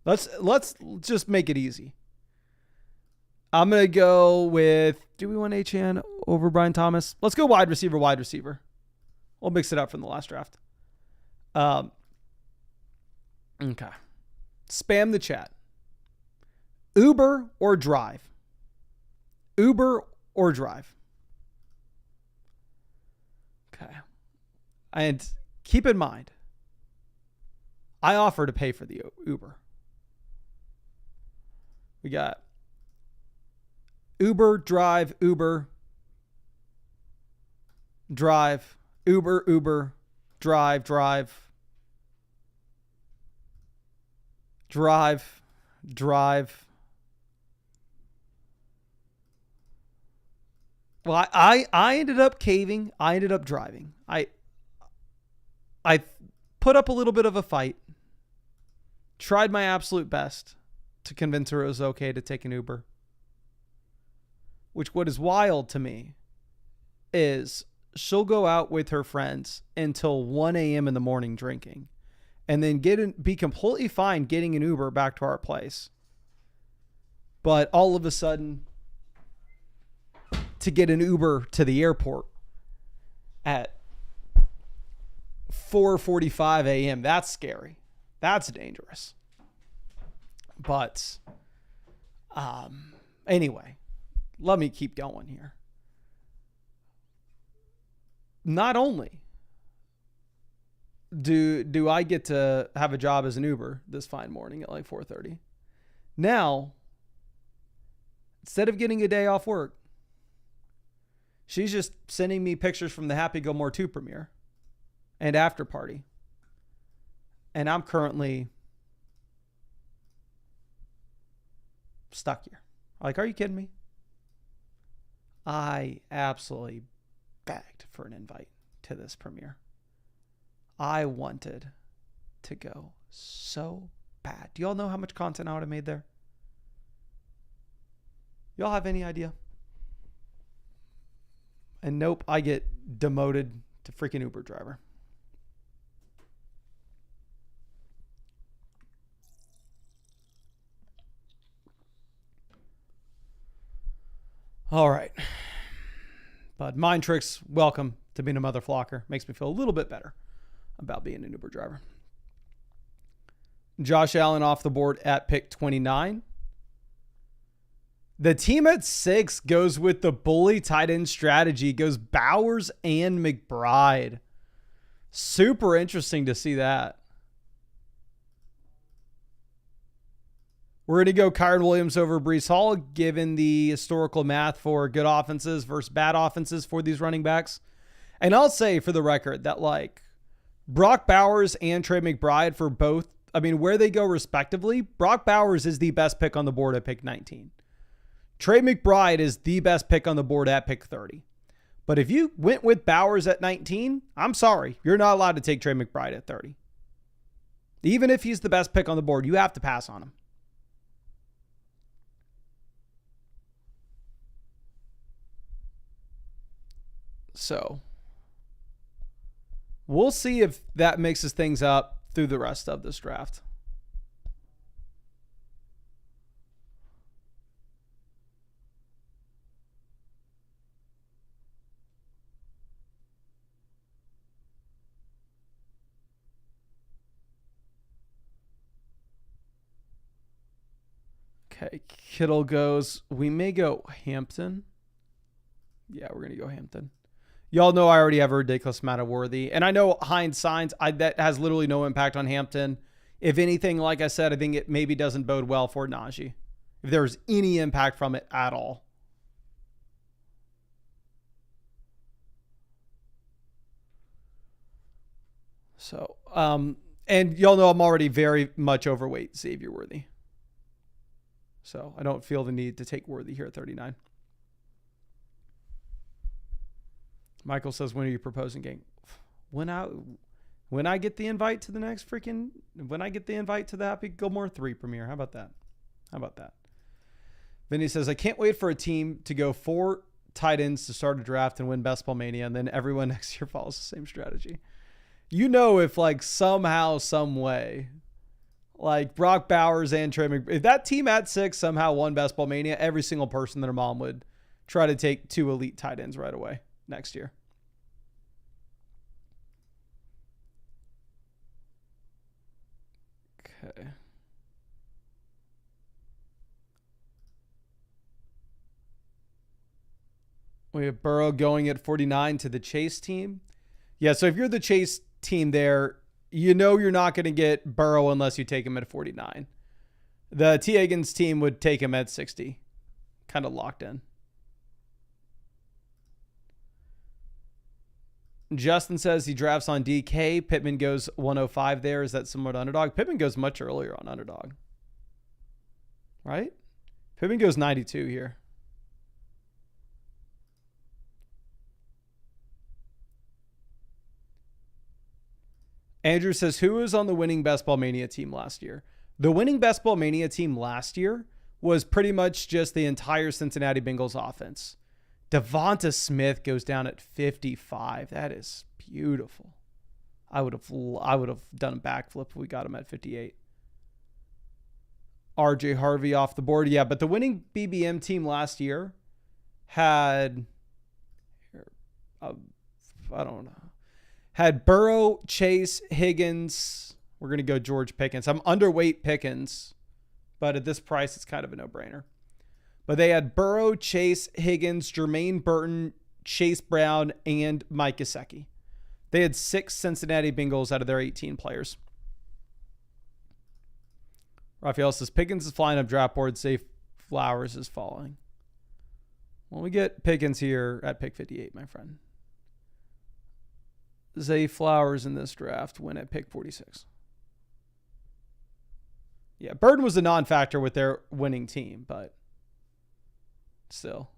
Let's just make it easy. I'm going to go with, do we want Achane over Brian Thomas? Let's go wide receiver. We'll mix it up from the last draft. Okay. Spam the chat. Uber or drive? Uber or drive? Okay. And keep in mind, I offer to pay for the Uber. We got Uber, drive, Uber, drive, Uber, Uber, drive, drive, drive, drive. Well, I ended up caving. I ended up driving. I put up a little bit of a fight. Tried my absolute best to convince her it was okay to take an Uber. Which, what is wild to me is she'll go out with her friends until 1 a.m. in the morning drinking and then be completely fine getting an Uber back to our place. But all of a sudden, to get an Uber to the airport at 4:45 a.m., that's scary. That's dangerous. But anyway, let me keep going here. Not only do I get to have a job as an Uber this fine morning at like 4:30, now, instead of getting a day off work, she's just sending me pictures from the Happy Gilmore 2 premiere and after party. And I'm currently stuck here. Like, are you kidding me? I absolutely begged for an invite to this premiere. I wanted to go so bad. Do y'all know how much content I would have made there? Y'all have any idea? And nope, I get demoted to freaking Uber driver. All right. But Mind Tricks, welcome to being a mother flocker. Makes me feel a little bit better about being an Uber driver. Josh Allen off the board at pick 29. The team at 6 goes with the bully tight end strategy. Goes Bowers and McBride. Super interesting to see that. We're going to go Kyren Williams over Breece Hall, given the historical math for good offenses versus bad offenses for these running backs. And I'll say for the record that like Brock Bowers and Trey McBride for both, I mean, where they go respectively, Brock Bowers is the best pick on the board at pick 19. Trey McBride is the best pick on the board at pick 30. But if you went with Bowers at 19, I'm sorry, you're not allowed to take Trey McBride at 30. Even if he's the best pick on the board, you have to pass on him. So we'll see if that mixes things up through the rest of this draft. Okay, Kittle goes. We may go Hampton. Yeah, we're going to go Hampton. Y'all know I already have a ridiculous amount of Worthy. And I know Hines signs. That has literally no impact on Hampton. If anything, like I said, I think it maybe doesn't bode well for Najee. If there's any impact from it at all. So, and y'all know I'm already very much overweight Xavier Worthy. So I don't feel the need to take Worthy here at 39. Michael says, when are you proposing, gang? When I get the invite to the next when I get the invite to the Happy Gilmore 3 premiere. How about that? Vinny says, I can't wait for a team to go 4 tight ends to start a draft and win Best Ball Mania, and then everyone next year follows the same strategy. You know, if like somehow, some way, like Brock Bowers and Trey McBride, if that team at 6 somehow won Best Ball Mania, every single person and their mom would try to take 2 elite tight ends right away next year. Okay. We have Burrow going at 49 to the Chase team. Yeah, so if you're the Chase team there, you know you're not going to get Burrow unless you take him at 49. The T. Higgins team would take him at 60. Kind of locked in. Justin says he drafts on DK. Pittman goes 105 there. Is that similar to Underdog? Pittman goes much earlier on Underdog. Right? Pittman goes 92 here. Andrew says, who was on the winning Best Ball Mania team last year? The winning Best Ball Mania team last year was pretty much just the entire Cincinnati Bengals offense. Devonta Smith goes down at 55. That is beautiful. I would have done a backflip if we got him at 58. RJ Harvey off the board. Yeah, but the winning BBM team last year had, I don't know, had Burrow, Chase, Higgins. We're going to go George Pickens. I'm underweight Pickens, but at this price, it's kind of a no-brainer. But they had Burrow, Chase, Higgins, Jermaine Burton, Chase Brown, and Mike Gesicki. They had 6 Cincinnati Bengals out of their 18 players. Raphael says, Pickens is flying up draft board. Zay Flowers is falling. Well, we get Pickens here at pick 58, my friend. Zay Flowers in this draft win at pick 46. Yeah, Burton was a non-factor with their winning team, but still.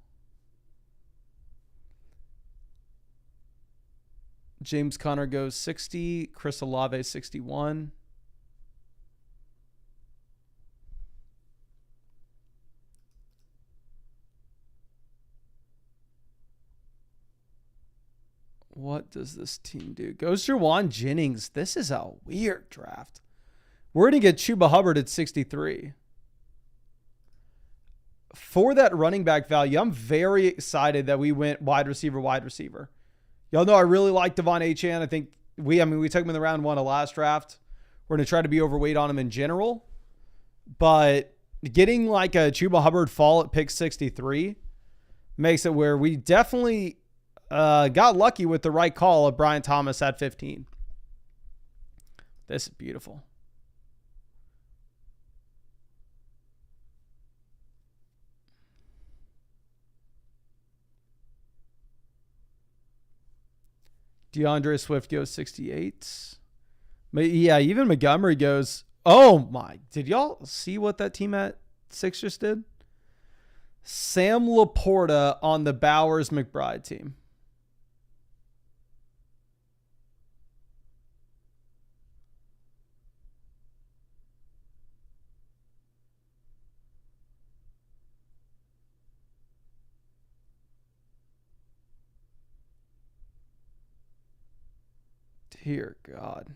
James Conner goes 60. Chris Olave 61. What does this team do? Goes Juwan Jennings. This is a weird draft. We're going to get Chuba Hubbard at 63. For that running back value, I'm very excited that we went wide receiver. Y'all know I really like Devon Achane. I think we took him in the round 1 of last draft. We're going to try to be overweight on him in general. But getting like a Chuba Hubbard fall at pick 63 makes it where we definitely got lucky with the right call of Brian Thomas at 15. This is beautiful. DeAndre Swift goes 68. Yeah, even Montgomery goes. Oh my. Did y'all see what that team at 6 just did? Sam Laporta on the Bowers McBride team. Dear God.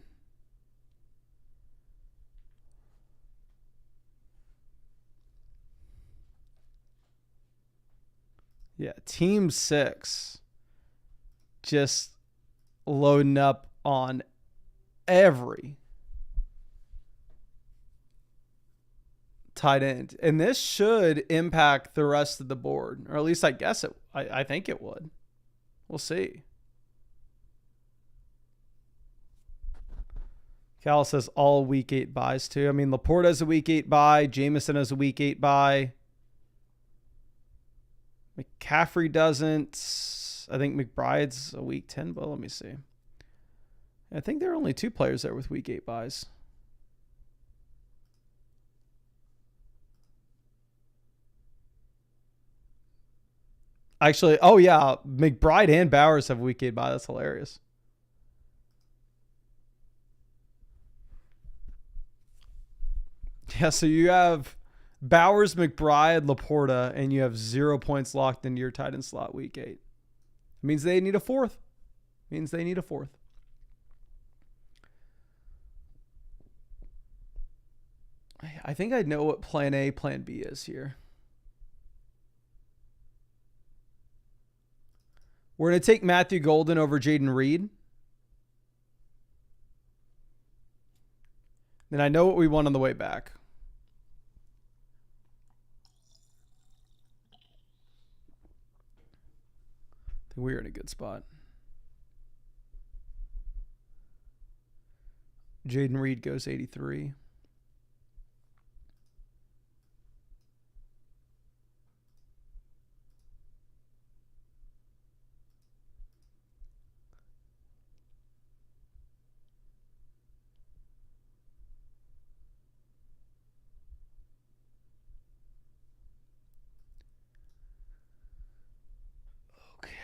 Yeah, Team 6 just loading up on every tight end. And this should impact the rest of the board, or at least I guess it. I think it would. We'll see. Cal says all week 8 buys too. I mean, Laporta has a week 8 buy. Jameson has a week 8 buy. McCaffrey doesn't. I think McBride's a week 10, but let me see. I think there are only 2 players there with week 8 buys. Actually, oh yeah, McBride and Bowers have week 8 buy. That's hilarious. Yeah, so you have Bowers, McBride, Laporta, and you have 0 points locked into your tight end slot week 8. It means they need a fourth. I think I know what plan A, plan B is here. We're going to take Matthew Golden over Jaden Reed. Then I know what we want on the way back. I think we're in a good spot. Jaden Reed goes 83.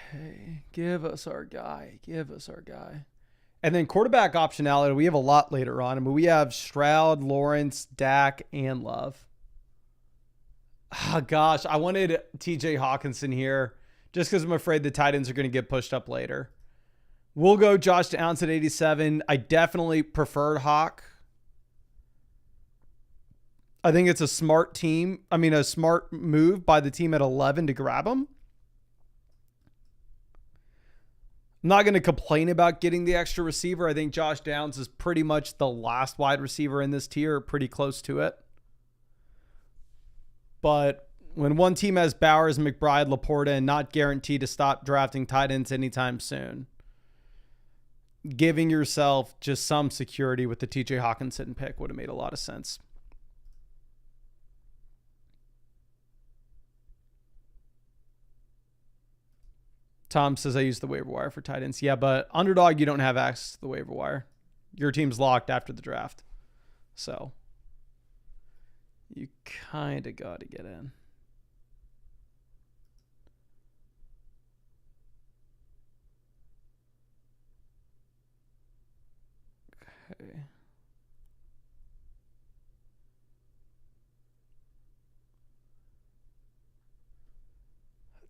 Okay, give us our guy. And then quarterback optionality, we have a lot later on. I mean, we have Stroud, Lawrence, Dak, and Love. Oh, gosh, I wanted TJ Hawkinson here just because I'm afraid the tight ends are going to get pushed up later. We'll go Josh Downs at 87. I definitely preferred Hawk. I think it's a smart move by the team at 11 to grab him. I'm not going to complain about getting the extra receiver. I think Josh Downs is pretty much the last wide receiver in this tier, pretty close to it. But when one team has Bowers, McBride, Laporta, and not guaranteed to stop drafting tight ends anytime soon, giving yourself just some security with the TJ Hawkinson pick would have made a lot of sense. Tom says I use the waiver wire for tight ends. Yeah, but Underdog, you don't have access to the waiver wire. Your team's locked after the draft. So you kind of got to get in. Okay.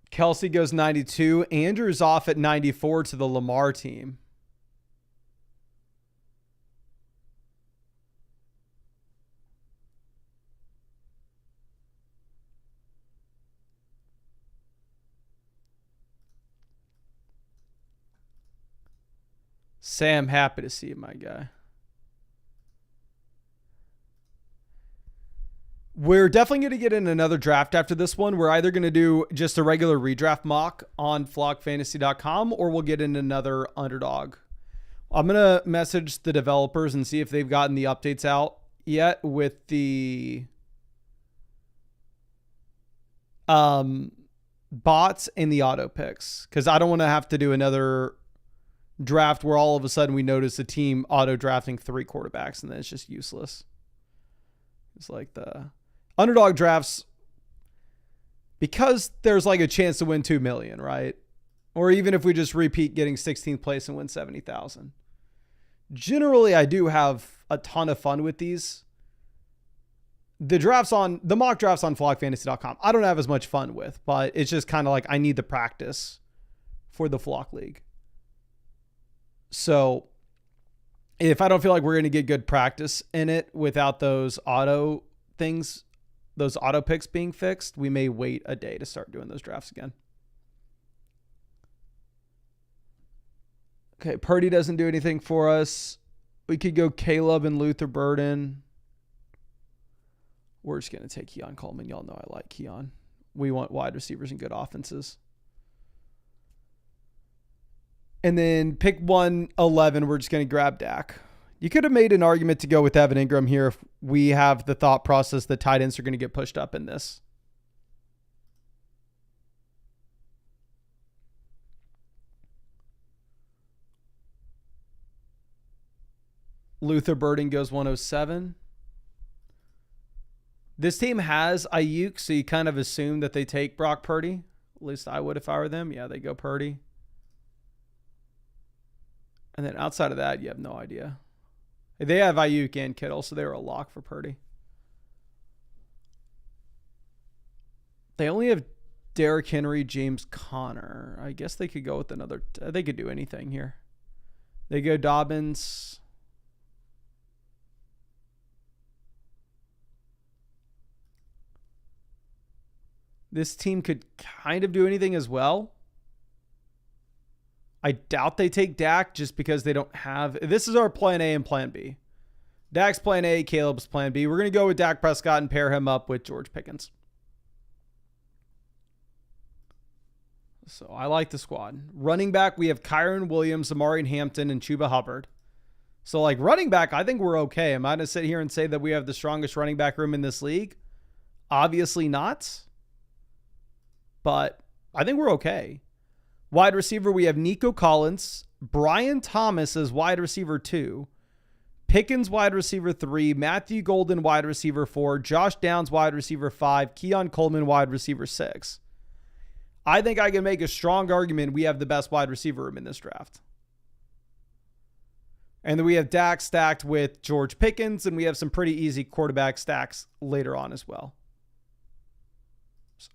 Kelsey goes 92. Andrew's off at 94 to the Lamar team. Sam, happy to see you, my guy. We're definitely going to get in another draft after this one. We're either going to do just a regular redraft mock on flockfantasy.com or we'll get in another Underdog. I'm going to message the developers and see if they've gotten the updates out yet with the bots and the auto picks, because I don't want to have to do another draft where all of a sudden we notice a team auto drafting 3 quarterbacks and then it's just useless. It's like the Underdog drafts, because there's like a chance to win 2 million, right? Or even if we just repeat getting 16th place and win 70,000. Generally, I do have a ton of fun with these. The mock drafts on flockfantasy.com, I don't have as much fun with, but it's just kind of like I need the practice for the Flock League. So if I don't feel like we're going to get good practice in it without those auto things, those auto picks being fixed, we may wait a day to start doing those drafts again. Okay, Purdy doesn't do anything for us. We could go Caleb and Luther Burden. We're just going to take Keon Coleman. Y'all know I like Keon. We want wide receivers and good offenses. And then pick 111, we're just going to grab Dak. You could have made an argument to go with Evan Ingram here if we have the thought process that tight ends are going to get pushed up in this. Luther Burden goes 107. This team has Ayuk, so you kind of assume that they take Brock Purdy. At least I would if I were them. Yeah, they go Purdy. And then outside of that, you have no idea. They have Ayuk and Kittle, so they were a lock for Purdy. They only have Derrick Henry, James Conner. I guess they could go with another. They could do anything here. They go Dobbins. This team could kind of do anything as well. I doubt they take Dak just because they don't have... This is our plan A and plan B. Dak's plan A, Caleb's plan B. We're going to go with Dak Prescott and pair him up with George Pickens. So I like the squad. Running back, we have Kyren Williams, Amari Hampton, and Chuba Hubbard. So like running back, I think we're okay. Am I going to sit here and say that we have the strongest running back room in this league? Obviously not. But I think we're okay. Wide receiver, we have Nico Collins, Brian Thomas as wide receiver 2, Pickens wide receiver 3, Matthew Golden wide receiver 4, Josh Downs wide receiver 5, Keon Coleman wide receiver 6. I think I can make a strong argument we have the best wide receiver room in this draft. And then we have Dak stacked with George Pickens, and we have some pretty easy quarterback stacks later on as well. So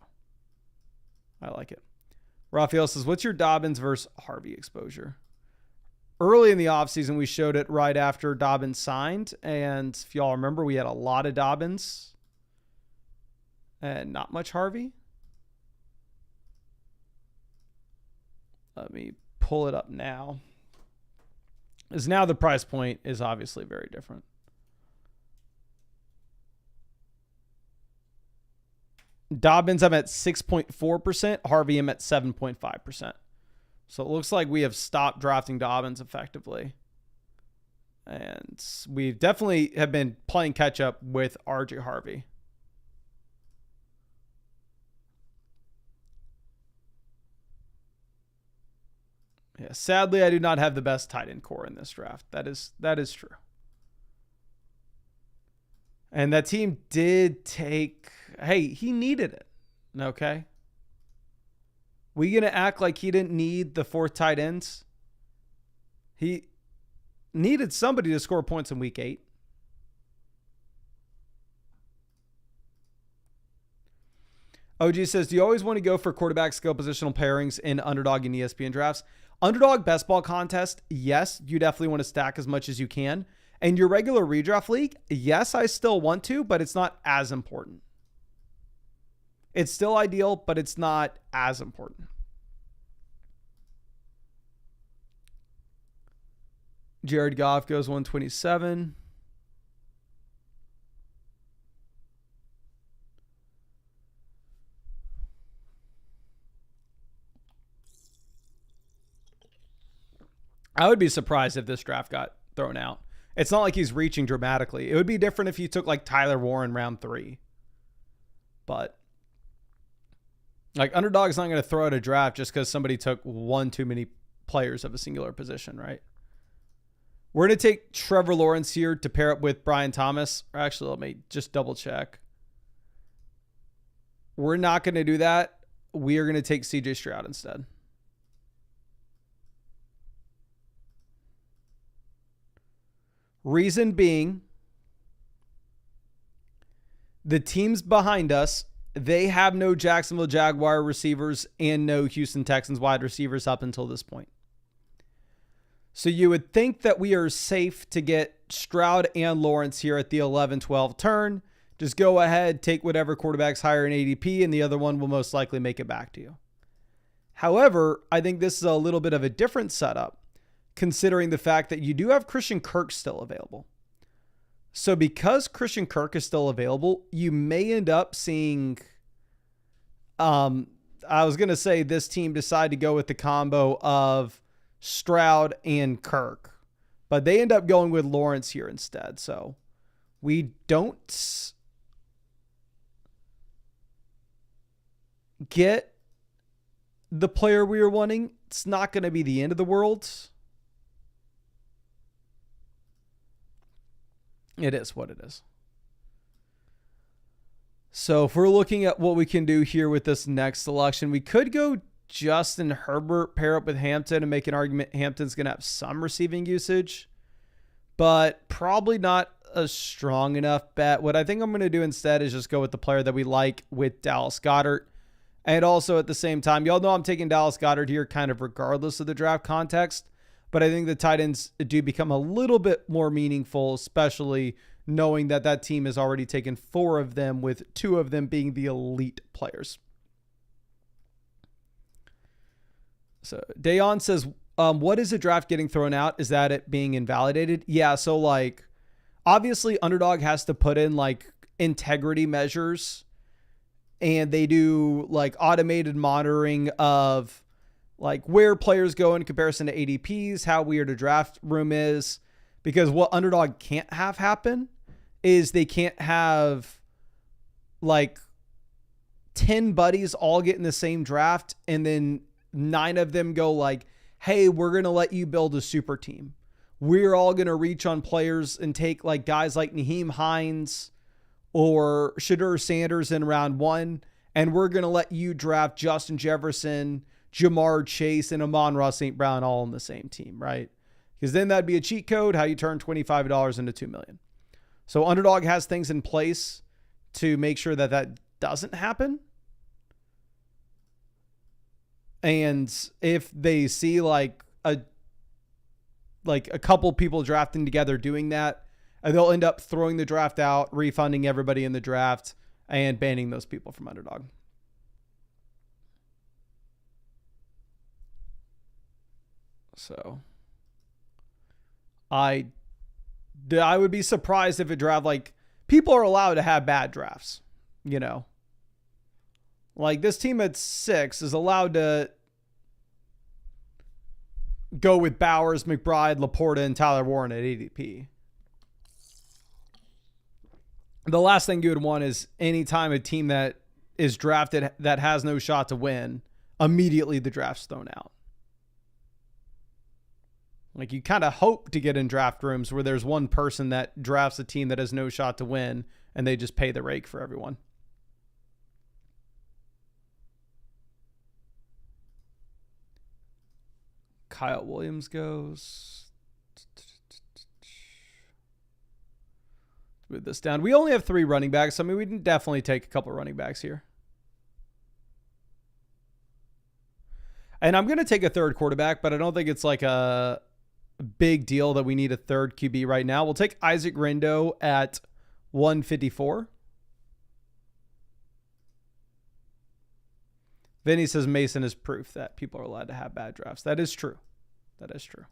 I like it. Raphael says, what's your Dobbins versus Harvey exposure? Early in the offseason, we showed it right after Dobbins signed. And if y'all remember, we had a lot of Dobbins and not much Harvey. Let me pull it up now. Because now the price point is obviously very different. Dobbins, I'm at 6.4%. Harvey, I'm at 7.5%. So it looks like we have stopped drafting Dobbins effectively. And we definitely have been playing catch up with RJ Harvey. Yeah, sadly, I do not have the best tight end core in this draft. That is true. And that team did take... Hey, he needed it. Okay? We going to act like he didn't need the 4th tight ends? He needed somebody to score points in week 8. OG says, do you always want to go for quarterback skill positional pairings in Underdog and ESPN drafts? Underdog best ball contest, yes, you definitely want to stack as much as you can. And your regular redraft league, yes, I still want to, but it's not as important. It's still ideal, but it's not as important. Jared Goff goes 127. I would be surprised if this draft got thrown out. It's not like he's reaching dramatically. It would be different if you took like Tyler Warren round 3. But like Underdog's not going to throw out a draft just because somebody took one too many players of a singular position, right? We're going to take Trevor Lawrence here to pair up with Brian Thomas. Actually, let me just double check. We're not going to do that. We are going to take CJ Stroud instead. Reason being, the teams behind us, they have no Jacksonville Jaguar receivers and no Houston Texans wide receivers up until this point. So you would think that we are safe to get Stroud and Lawrence here at the 11-12 turn. Just go ahead, take whatever quarterback's higher in ADP, and the other one will most likely make it back to you. However, I think this is a little bit of a different setup, considering the fact that you do have Christian Kirk still available. So because Christian Kirk is still available, you may end up seeing, I was going to say this team decide to go with the combo of Stroud and Kirk, but they end up going with Lawrence here instead. So we don't get the player we were wanting. It's not going to be the end of the world. It is what it is. So if we're looking at what we can do here with this next selection, we could go Justin Herbert, pair up with Hampton and make an argument Hampton's going to have some receiving usage, but probably not a strong enough bet. What I think I'm going to do instead is just go with the player that we like with Dallas Goedert. And also at the same time, y'all know I'm taking Dallas Goedert here kind of regardless of the draft context, but I think the tight ends do become a little bit more meaningful, especially knowing that that team has already taken 4 of them, with 2 of them being the elite players. So Dayon says, what is a draft getting thrown out? Is that it being invalidated? Yeah. So like, obviously Underdog has to put in like integrity measures, and they do like automated monitoring of like where players go in comparison to ADPs, how weird a draft room is, because what Underdog can't have happen is they can't have like 10 buddies all get in the same draft and then 9 of them go like, hey, we're going to let you build a super team. We're all going to reach on players and take like guys like Nyheim Hines or Shadur Sanders in round 1. And we're going to let you draft Justin Jefferson, Jamar Chase, and Amon-Ra St. Brown all on the same team, right? Because then that'd be a cheat code, how you turn $25 into $2 million. So Underdog has things in place to make sure that that doesn't happen. And if they see like a couple people drafting together doing that, they'll end up throwing the draft out, refunding everybody in the draft, and banning those people from Underdog. So I would be surprised if a draft, like, people are allowed to have bad drafts, you know. Like this team at 6 is allowed to go with Bowers, McBride, Laporta, and Tyler Warren at ADP. The last thing you would want is anytime a team that is drafted that has no shot to win, immediately the draft's thrown out. Like you kind of hope to get in draft rooms where there's one person that drafts a team that has no shot to win and they just pay the rake for everyone. Kyren Williams goes. Move this down. We only have 3 running backs. I mean, we can definitely take a couple of running backs here. And I'm going to take a third quarterback, but I don't think it's like a big deal that we need a third QB right now. We'll take Isaac Rindo at 154. Vinny says Mason is proof that people are allowed to have bad drafts. That is true. That is true.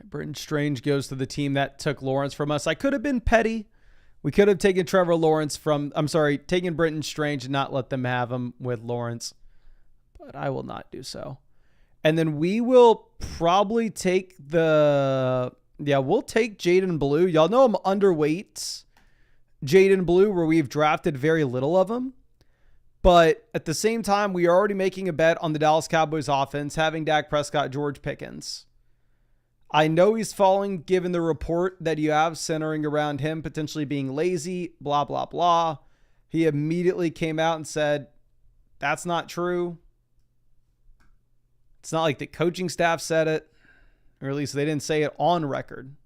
Britton Strange goes to the team that took Lawrence from us. I could have been petty. We could have taken taken Britton Strange and not let them have him with Lawrence. But I will not do so. And then we will probably take we'll take Jaden Blue. Y'all know I'm underweight Jaden Blue, where we've drafted very little of him. But at the same time, we are already making a bet on the Dallas Cowboys offense, having Dak Prescott, George Pickens. I know he's falling given the report that you have centering around him potentially being lazy, blah, blah, blah. He immediately came out and said, that's not true. It's not like the coaching staff said it, or at least they didn't say it on record.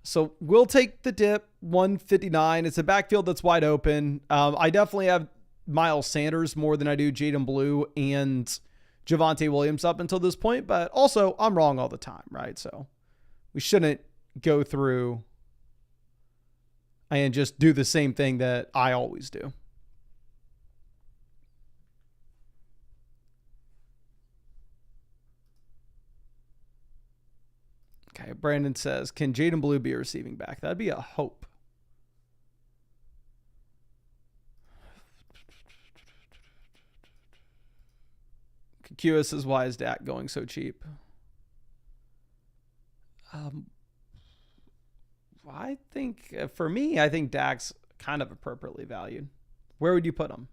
So we'll take the dip, 159. It's a backfield that's wide open. I definitely have Miles Sanders more than I do Jaden Blue and Javonte Williams up until this point, but also I'm wrong all the time, right? So we shouldn't go through and just do the same thing that I always do. Okay, Brandon says, can Jaden Blue be a receiving back? That'd be a hope. Kikua says, why is Dak going so cheap? I think, for me, I think Dak's kind of appropriately valued. Where would you put him?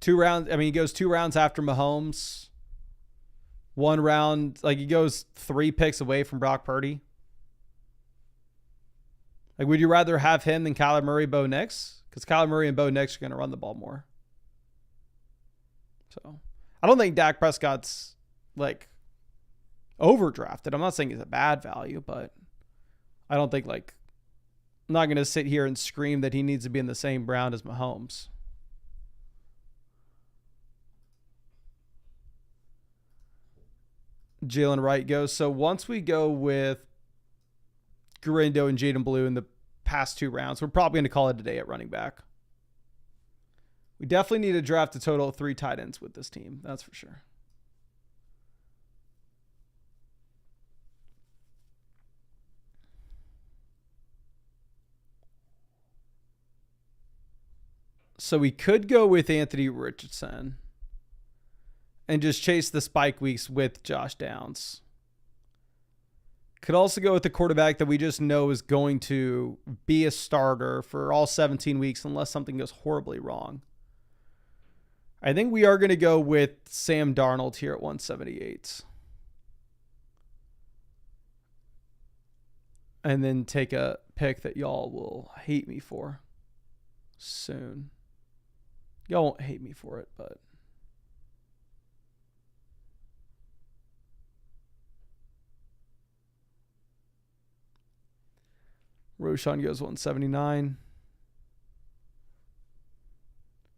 2 rounds. I mean, he goes 2 rounds after Mahomes. 1 round, like he goes 3 picks away from Brock Purdy. Like, would you rather have him than Kyler Murray, Bo Nix? Because Kyler Murray and Bo Nix are going to run the ball more. So I don't think Dak Prescott's like overdrafted. I'm not saying he's a bad value, but I don't think I'm not going to sit here and scream that he needs to be in the same round as Mahomes. Jalen Wright goes, so once we go with Garindo and Jaden Blue in the past 2 rounds, we're probably going to call it a day at running back. We definitely need to draft a total of 3 tight ends with this team. That's for sure. So we could go with Anthony Richardson and just chase the spike weeks with Josh Downs. Could also go with the quarterback that we just know is going to be a starter for all 17 weeks unless something goes horribly wrong. I think we are going to go with Sam Darnold here at 178. And then take a pick that y'all will hate me for soon. Y'all won't hate me for it, but Roshan goes 179.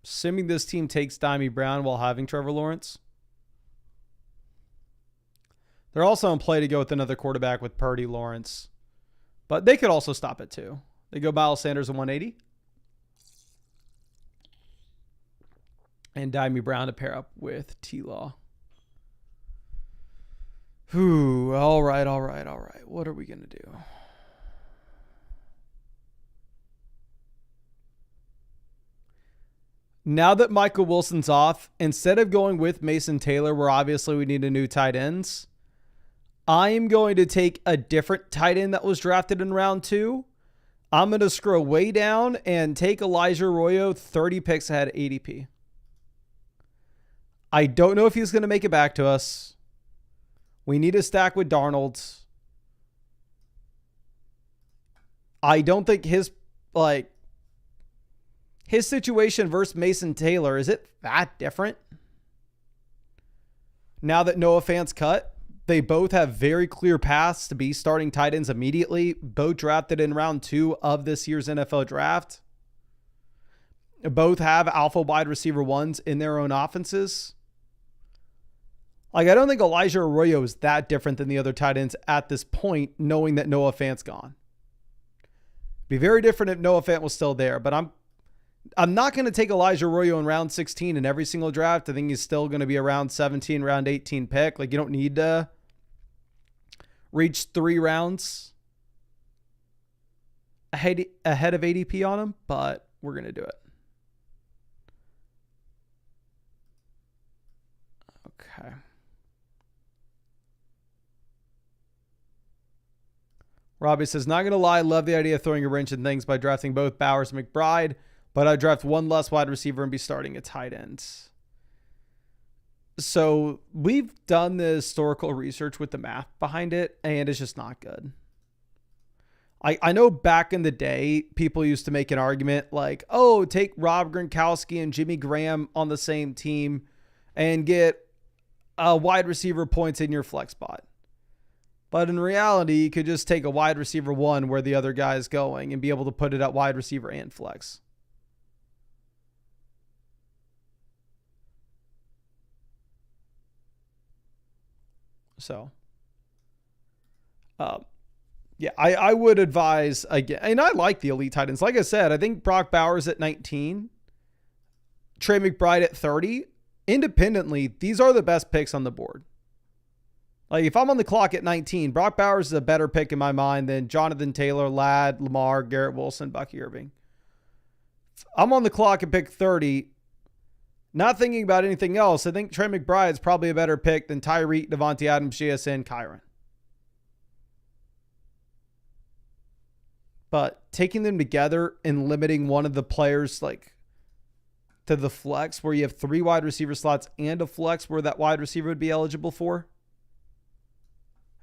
Assuming this team takes Dimey Brown while having Trevor Lawrence. They're also in play to go with another quarterback with Purdy, Lawrence. But they could also stop at 2. They go Miles Sanders at 180. And Dimey Brown to pair up with T-Law. All right. What are we going to do? Now that Michael Wilson's off, instead of going with Mason Taylor, where obviously we need a new tight ends, I am going to take a different tight end that was drafted in round 2. I'm going to scroll way down and take Elijah Arroyo 30 picks ahead of ADP. I don't know if he's going to make it back to us. We need a stack with Darnold. I don't think his situation versus Mason Taylor, is it that different? Now that Noah Fant's cut, they both have very clear paths to be starting tight ends immediately. Both drafted in round 2 of this year's NFL draft. Both have alpha wide receiver 1s in their own offenses. I don't think Elijah Arroyo is that different than the other tight ends at this point, knowing that Noah Fant's gone. It'd be very different if Noah Fant was still there, but I'm not going to take Elijah Arroyo in round 16 in every single draft. I think he's still going to be around 17, round 18 pick. You don't need to reach 3 rounds ahead of ADP on him, but we're going to do it. Okay. Robbie says, not going to lie, love the idea of throwing a wrench in things by drafting both Bowers and McBride, but I'd draft one less wide receiver and be starting at tight ends. So we've done the historical research with the math behind it, and it's just not good. I know back in the day, people used to make an argument like, oh, take Rob Gronkowski and Jimmy Graham on the same team and get wide receiver points in your flex spot. But in reality, you could just take a wide receiver 1 where the other guy is going and be able to put it at wide receiver and flex. So, yeah, I would advise again, and I like the elite tight ends. Like I said, I think Brock Bowers at 19, Trey McBride at 30. Independently, these are the best picks on the board. Like if I'm on the clock at 19, Brock Bowers is a better pick in my mind than Jonathan Taylor, Ladd, Lamar, Garrett Wilson, Bucky Irving. I'm on the clock at pick 30. Not thinking about anything else, I think Trey McBride is probably a better pick than Tyreek, Devontae Adams, JSN, Kyren. But taking them together and limiting one of the players like to the flex where you have 3 wide receiver slots and a flex where that wide receiver would be eligible for,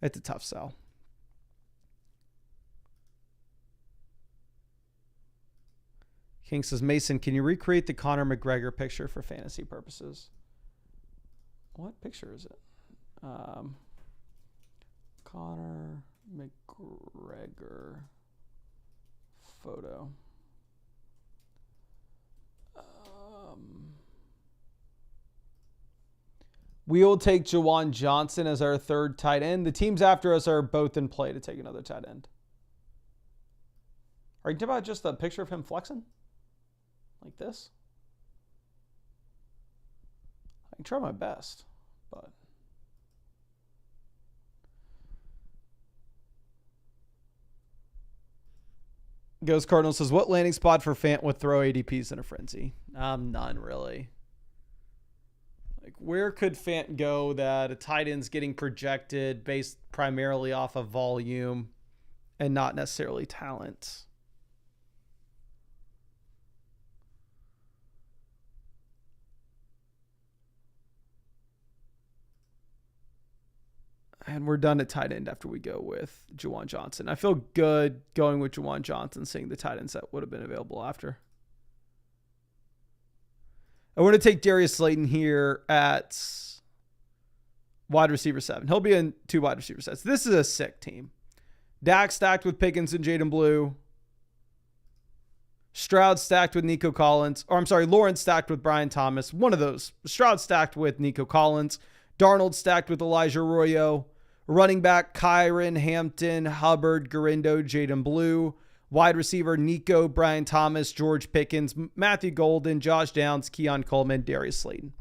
it's a tough sell. King says, Mason, can you recreate the Conor McGregor picture for fantasy purposes? What picture is it? Conor McGregor photo. We will take Juwan Johnson as our 3rd tight end. The teams after us are both in play to take another tight end. Are you talking about just a picture of him flexing? Like this? I can try my best, but... Ghost Cardinal says, what landing spot for Fant would throw ADPs in a frenzy? None, really. Like, where could Fant go that a tight end's getting projected based primarily off of volume and not necessarily talent? And we're done at tight end after we go with Juwan Johnson. I feel good going with Juwan Johnson, seeing the tight ends that would have been available after. I want to take Darius Slayton here at wide receiver 7. He'll be in 2 wide receiver sets. This is a sick team. Dak stacked with Pickens and Jaden Blue. Stroud stacked with Nico Collins. Or I'm sorry, Lawrence stacked with Brian Thomas. One of those. Stroud stacked with Nico Collins. Darnold stacked with Elijah Arroyo. Running back, Kyren, Hampton, Hubbard, Garindo, Jaden Blue. Wide receiver, Nico, Brian Thomas, George Pickens, Matthew Golden, Josh Downs, Keon Coleman, Darius Slayton.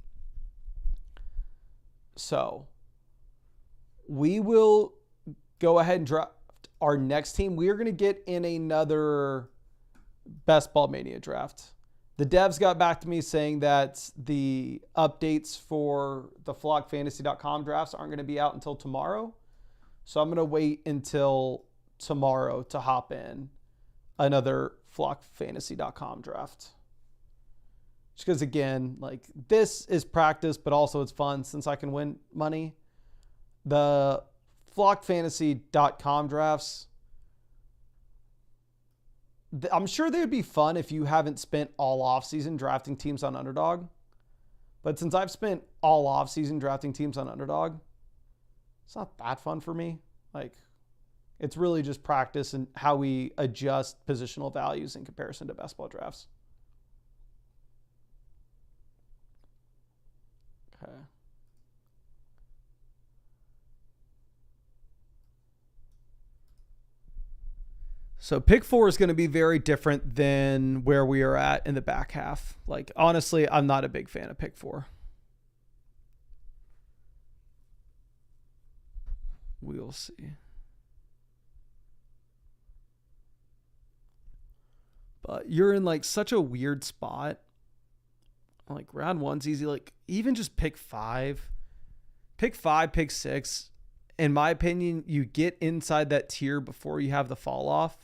So we will go ahead and draft our next team. We are going to get in another Best Ball Mania draft. The devs got back to me saying that the updates for the flockfantasy.com drafts aren't going to be out until tomorrow. So I'm going to wait until tomorrow to hop in another flockfantasy.com draft. Just because, again, like, this is practice, but also it's fun since I can win money. The flockfantasy.com drafts, I'm sure they would be fun if you haven't spent all offseason drafting teams on Underdog. But since I've spent all offseason drafting teams on Underdog, it's not that fun for me. Like, it's really just practice and how we adjust positional values in comparison to best ball drafts. Okay. So pick 4 is going to be very different than where we are at in the back half. Like, honestly, I'm not a big fan of pick 4. We'll see. you're in like such a weird spot. Like round one's easy. Like even just pick 5, pick 6. In my opinion, you get inside that tier before you have the fall off.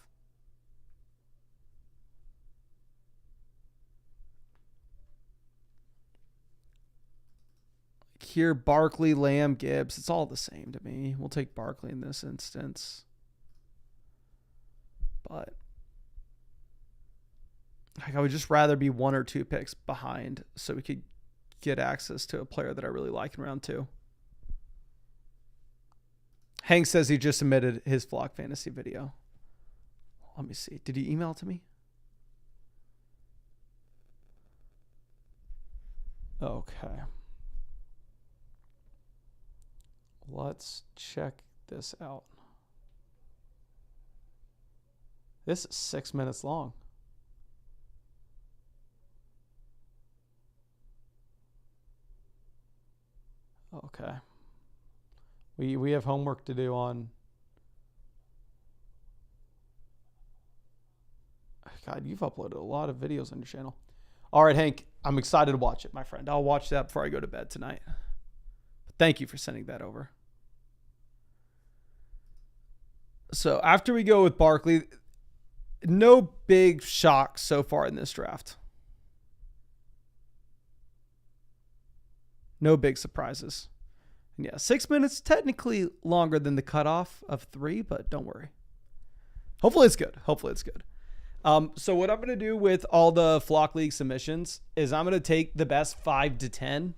Here, Barkley, Lamb, Gibbs. It's all the same to me. We'll take Barkley in this instance. But like, I would just rather be 1 or 2 picks behind so we could get access to a player that I really like in round 2. Hank says he just submitted his Flock Fantasy video. Let me see. Did he email it to me? Okay. Let's check this out. This is 6 minutes long. Okay. We have homework to do on... God, you've uploaded a lot of videos on your channel. All right, Hank, I'm excited to watch it, my friend. I'll watch that before I go to bed tonight. Thank you for sending that over. So after we go with Barkley, no big shocks so far in this draft. No big surprises. And yeah, 6 minutes, technically longer than the cutoff of 3, but don't worry. Hopefully it's good. Hopefully it's good. So what I'm going to do with all the Flock League submissions is I'm going to take the best 5 to 10.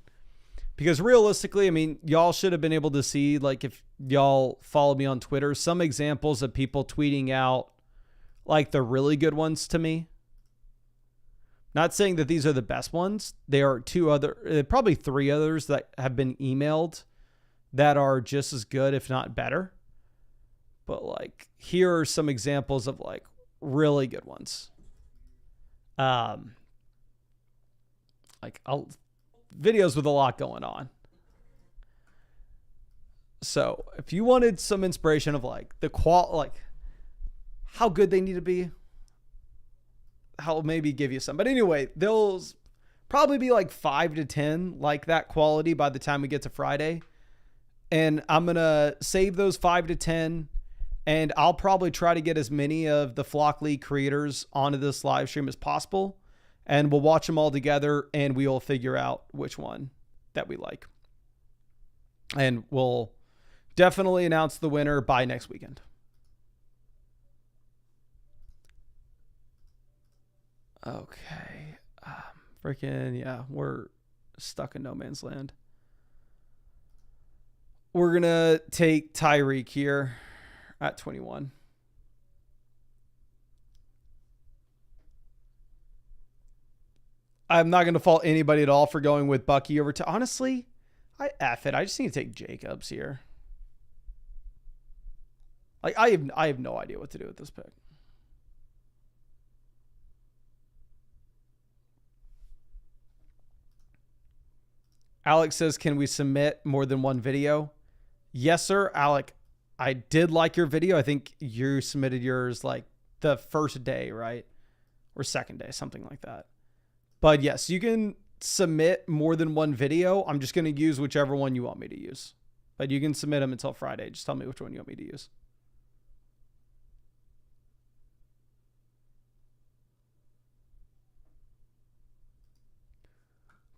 Because realistically, I mean, y'all should have been able to see, like if y'all follow me on Twitter, some examples of people tweeting out like the really good ones to me. Not saying that these are the best ones. There are probably 3 others that have been emailed that are just as good, if not better. But like, here are some examples of like really good ones. Videos with a lot going on. So if you wanted some inspiration of like how good they need to be, I'll maybe give you some. But anyway, they'll probably be like 5 to 10, like that quality by the time we get to Friday. And I'm going to save those 5 to 10. And I'll probably try to get as many of the Flock League creators onto this live stream as possible. And we'll watch them all together and we'll figure out which one that we like. And we'll definitely announce the winner by next weekend. Okay. Yeah, we're stuck in no man's land. We're going to take Tyreek here at 21. I'm not going to fault anybody at all for going with Bucky over to... Honestly, I just need to take Jacobs here. Like, I have no idea what to do with this pick. Alex says, can we submit more than one video? Yes, sir. Alec, I did like your video. I think you submitted yours like the first day, right? Or second day, something like that. But yes, you can submit more than one video. I'm just going to use whichever one you want me to use. But you can submit them until Friday. Just tell me which one you want me to use.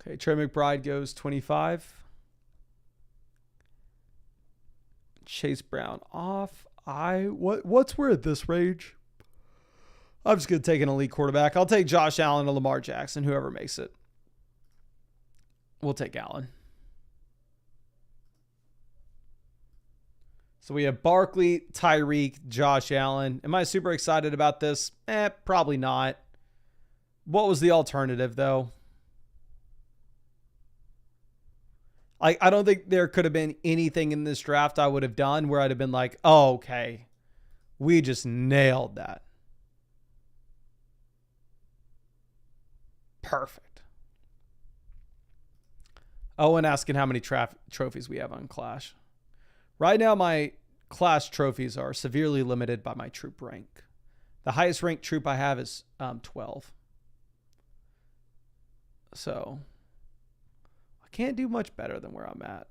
Okay, Trey McBride goes 25. Chase Brown off. What's we're at this range? I'm just going to take an elite quarterback. I'll take Josh Allen or Lamar Jackson, whoever makes it. We'll take Allen. So we have Barkley, Tyreek, Josh Allen. Am I super excited about this? Probably not. What was the alternative, though? I don't think there could have been anything in this draft I would have done where I'd have been like, oh, okay, we just nailed that. Perfect. Owen asking how many trophies we have on Clash. Right now, my Clash trophies are severely limited by my troop rank. The highest ranked troop I have is 12. So I can't do much better than where I'm at.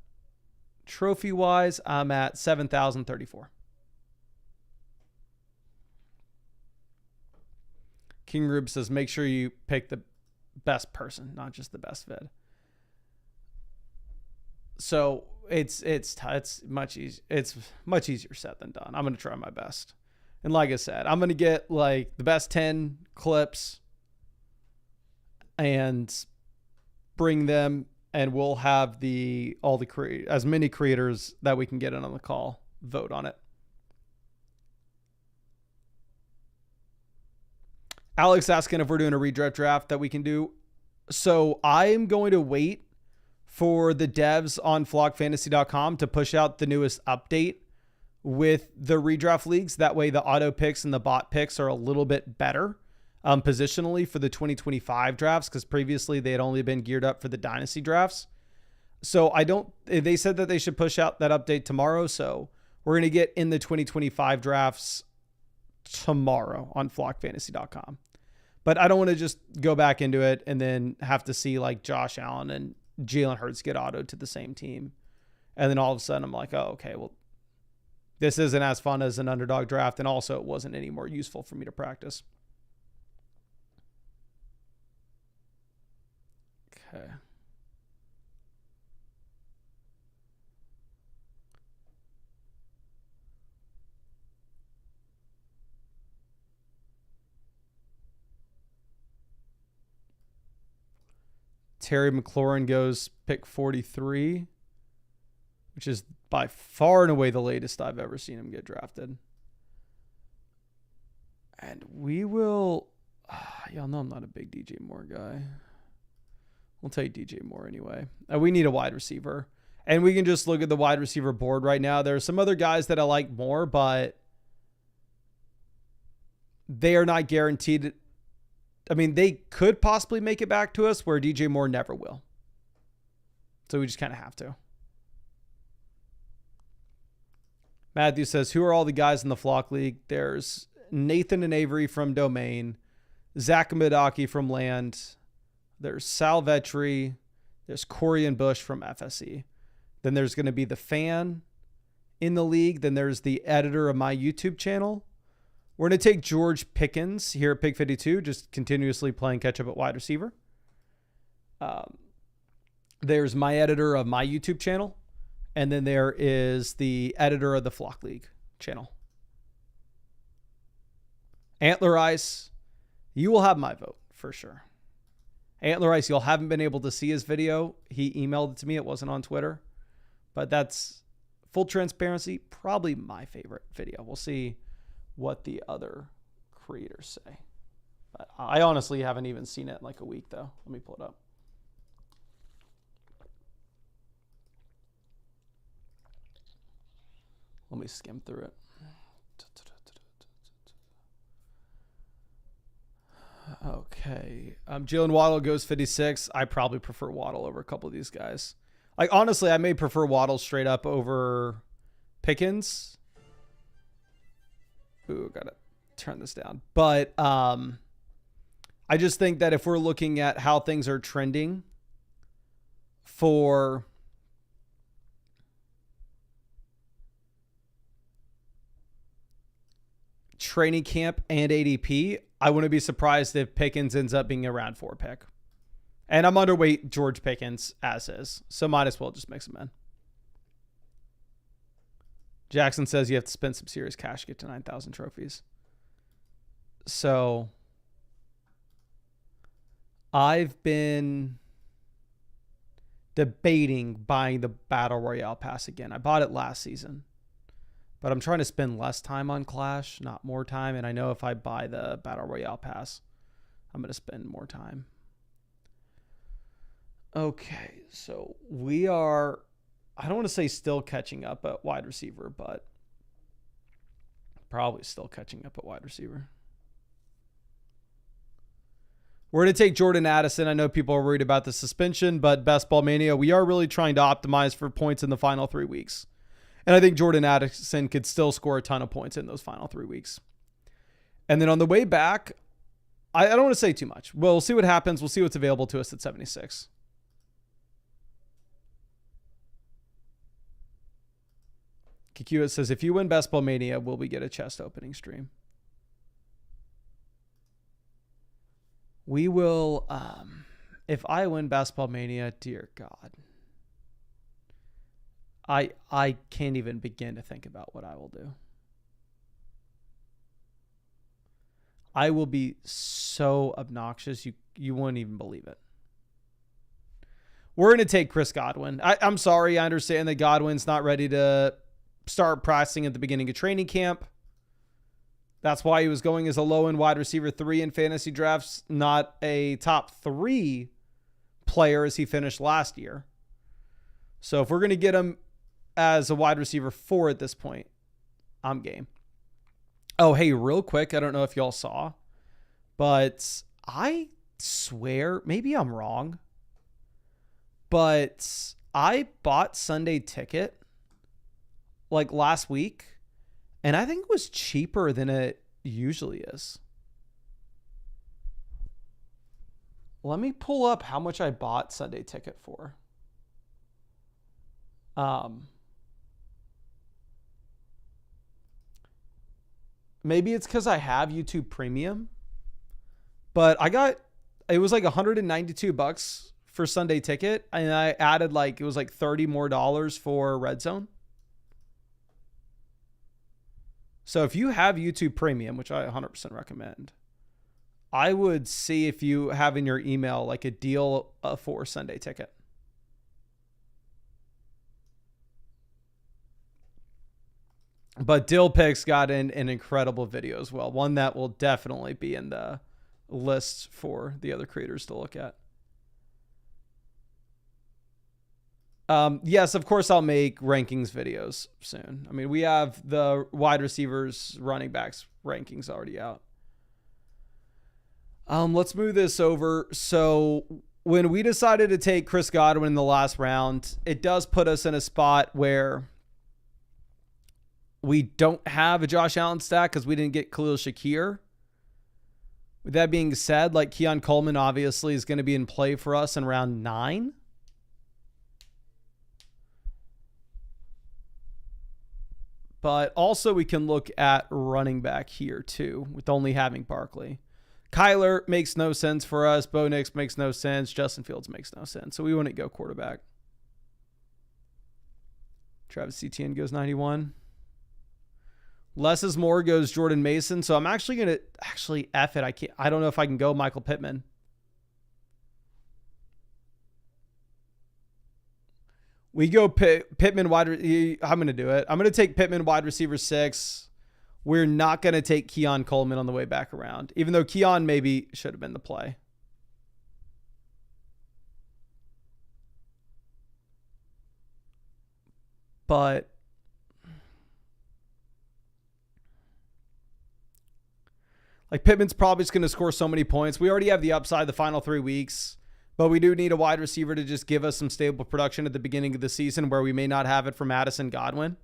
Trophy wise, I'm at 7,034. King Rube says, make sure you pick the best person, not just the best vid. So it's much easier. It's much easier said than done. I'm going to try my best. And like I said, I'm going to get like the best 10 clips and bring them, and we'll have as many creators that we can get in on the call vote on it. Alex asking if we're doing a redraft draft that we can do. So I am going to wait for the devs on flockfantasy.com to push out the newest update with the redraft leagues. That way the auto picks and the bot picks are a little bit better positionally for the 2025 drafts, because previously they had only been geared up for the dynasty drafts. So they said that they should push out that update tomorrow. So we're going to get in the 2025 drafts tomorrow on flockfantasy.com. But I don't want to just go back into it and then have to see like Josh Allen and Jalen Hurts get autoed to the same team. And then all of a sudden I'm like, oh, okay, well, this isn't as fun as an underdog draft. And also it wasn't any more useful for me to practice. Okay. Terry McLaurin goes pick 43, which is by far and away the latest I've ever seen him get drafted. And we will, y'all know I'm not a big DJ Moore guy. We'll take DJ Moore anyway. We need a wide receiver. And we can just look at the wide receiver board right now. There are some other guys that I like more, but they are not guaranteed. I mean, they could possibly make it back to us where DJ Moore never will. So we just kind of have to. Matthew says, who are all the guys in the Flock League? There's Nathan and Avery from Domain, Zach Medaki from Land, there's Sal Vetri, there's Corey and Bush from FSE. Then there's going to be the fan in the league. Then there's the editor of my YouTube channel. We're going to take George Pickens here at Pick 52, just continuously playing catch up at wide receiver. There's my editor of my YouTube channel. And then there is the editor of the Flock League channel. Antler Ice, you will have my vote for sure. Antler Ice, you'll haven't been able to see his video. He emailed it to me. It wasn't on Twitter. But that's full transparency, probably my favorite video. We'll see what the other creators say. But I honestly haven't even seen it in like a week, though. Let me pull it up. Let me skim through it. Okay. Jalen Waddle goes 56. I probably prefer Waddle over a couple of these guys. Like, honestly, I may prefer Waddle straight up over Pickens. Ooh, gotta turn this down. But I just think that if we're looking at how things are trending for training camp and ADP, I wouldn't be surprised if Pickens ends up being a round 4 pick. And I'm underweight George Pickens as is, so might as well just mix them in. Jackson says you have to spend some serious cash to get to 9,000 trophies. So I've been debating buying the Battle Royale pass again. I bought it last season. But I'm trying to spend less time on Clash, not more time. And I know if I buy the Battle Royale pass, I'm going to spend more time. Okay, so we are, I don't want to say still catching up at wide receiver, but probably still catching up at wide receiver. We're going to take Jordan Addison. I know people are worried about the suspension, but Best Ball Mania, we are really trying to optimize for points in the final 3 weeks. And I think Jordan Addison could still score a ton of points in those final 3 weeks. And then on the way back, I don't want to say too much. We'll see what happens. We'll see what's available to us at 76. Kikua says, if you win Best Ball Mania, will we get a chest opening stream? We will, if I win Best Ball Mania, dear God. I can't even begin to think about what I will do. I will be so obnoxious, you wouldn't even believe it. We're going to take Chris Godwin. I'm sorry, I understand that Godwin's not ready to start practicing at the beginning of training camp. That's why he was going as a low-end wide receiver 3 in fantasy drafts, not a top 3 player as he finished last year. So if we're going to get him as a wide receiver 4 at this point, I'm game. Oh, hey, real quick, I don't know if y'all saw, but I swear, maybe I'm wrong, but I bought Sunday Ticket like last week, and I think it was cheaper than it usually is. Let me pull up how much I bought Sunday Ticket for. Maybe it's because I have YouTube Premium, but it was like $192 for Sunday Ticket, and I added it was like $30 more for Red Zone. So if you have YouTube Premium, which I 100% recommend, I would see if you have in your email like a deal for Sunday Ticket. But Dill Picks got an incredible video as well. One that will definitely be in the list for the other creators to look at. Yes, of course I'll make rankings videos soon. I mean, we have the wide receivers, running backs rankings already out. Let's move this over. So when we decided to take Chris Godwin in the last round, it does put us in a spot where we don't have a Josh Allen stack because we didn't get Khalil Shakir. With that being said, Keon Coleman obviously is going to be in play for us in round 9. But also we can look at running back here too, with only having Barkley. Kyler makes no sense for us. Bo Nix makes no sense. Justin Fields makes no sense. So we wouldn't go quarterback. Travis Etienne goes 91. Less is more goes Jordan Mason. So I'm actually going to F it. I don't know if I can go Michael Pittman. We go Pittman wide. I'm going to do it. I'm going to take Pittman wide receiver 6. We're not going to take Keon Coleman on the way back around, even though Keon maybe should have been the play. But Pittman's probably just going to score so many points. We already have the upside the final 3 weeks. But we do need a wide receiver to just give us some stable production at the beginning of the season where we may not have it from Addison Godwin.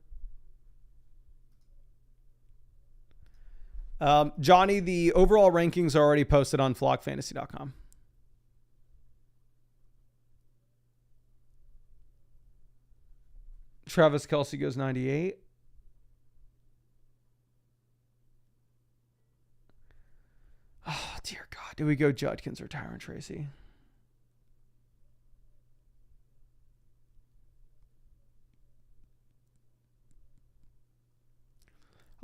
Johnny, the overall rankings are already posted on flockfantasy.com. Travis Kelce goes 98. Oh, dear God. Do we go Judkins or Tyron Tracy?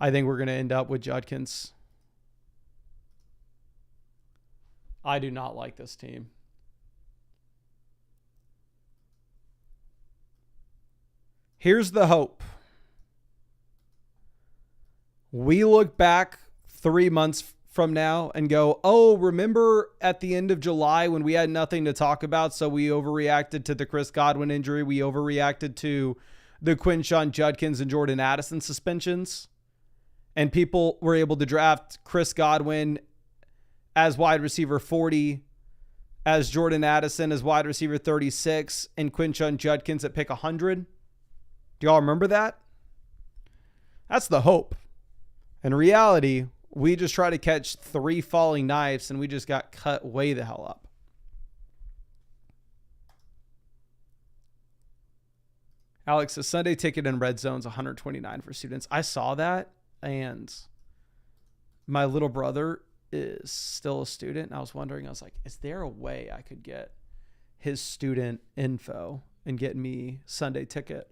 I think we're going to end up with Judkins. I do not like this team. Here's the hope. We look back 3 months from now and go, oh, remember at the end of July when we had nothing to talk about, so we overreacted to the Chris Godwin injury. We overreacted to the Quinshon Judkins and Jordan Addison suspensions. And people were able to draft Chris Godwin as wide receiver 40, as Jordan Addison as wide receiver 36, and Quinshon Judkins at pick 100. Do y'all remember that? That's the hope. In reality, We just try to catch 3 falling knives, and we just got cut way the hell up. Alex, a Sunday ticket in red zone's $129 for students. I saw that, and my little brother is still a student. And I was wondering, I was like, is there a way I could get his student info and get me Sunday ticket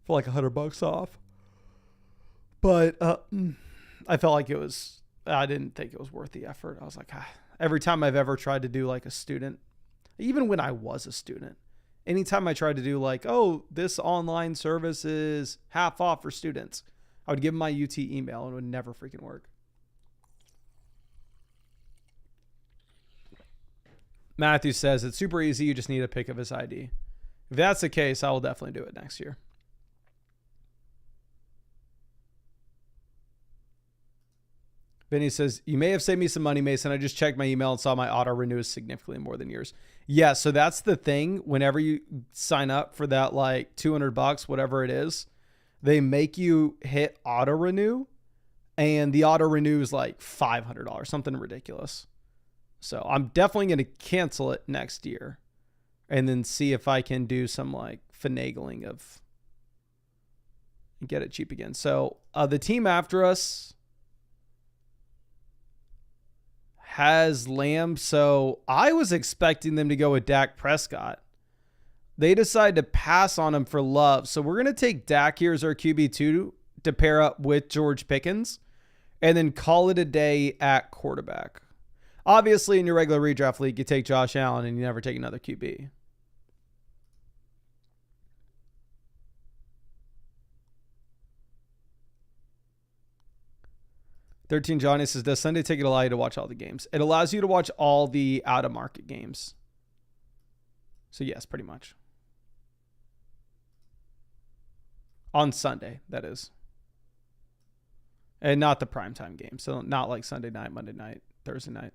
for like $100 off? But I felt like I didn't think it was worth the effort. I was like, every time I've ever tried to do like a student, even when I was a student, anytime I tried to do like, oh, this online service is half off for students, I would give them my UT email and it would never freaking work. Matthew says it's super easy. You just need a pic of his ID. If that's the case, I will definitely do it next year. Vinny says, you may have saved me some money, Mason. I just checked my email and saw my auto renew is significantly more than yours. Yeah, so that's the thing. Whenever you sign up for that like $200, whatever it is, they make you hit auto renew, and the auto renew is like $500, something ridiculous. So I'm definitely going to cancel it next year and then see if I can do some like finagling of and get it cheap again. So the team after us has Lamb. So I was expecting them to go with Dak Prescott. They decided to pass on him for Love. So we're going to take Dak here as our QB2 to pair up with George Pickens and then call it a day at quarterback. Obviously, in your regular redraft league, you take Josh Allen and you never take another QB. $13 Johnny says, does Sunday ticket allow you to watch all the games? It allows you to watch all the out-of-market games. So, yes, pretty much. On Sunday, that is. And not the primetime game. So, not like Sunday night, Monday night, Thursday night.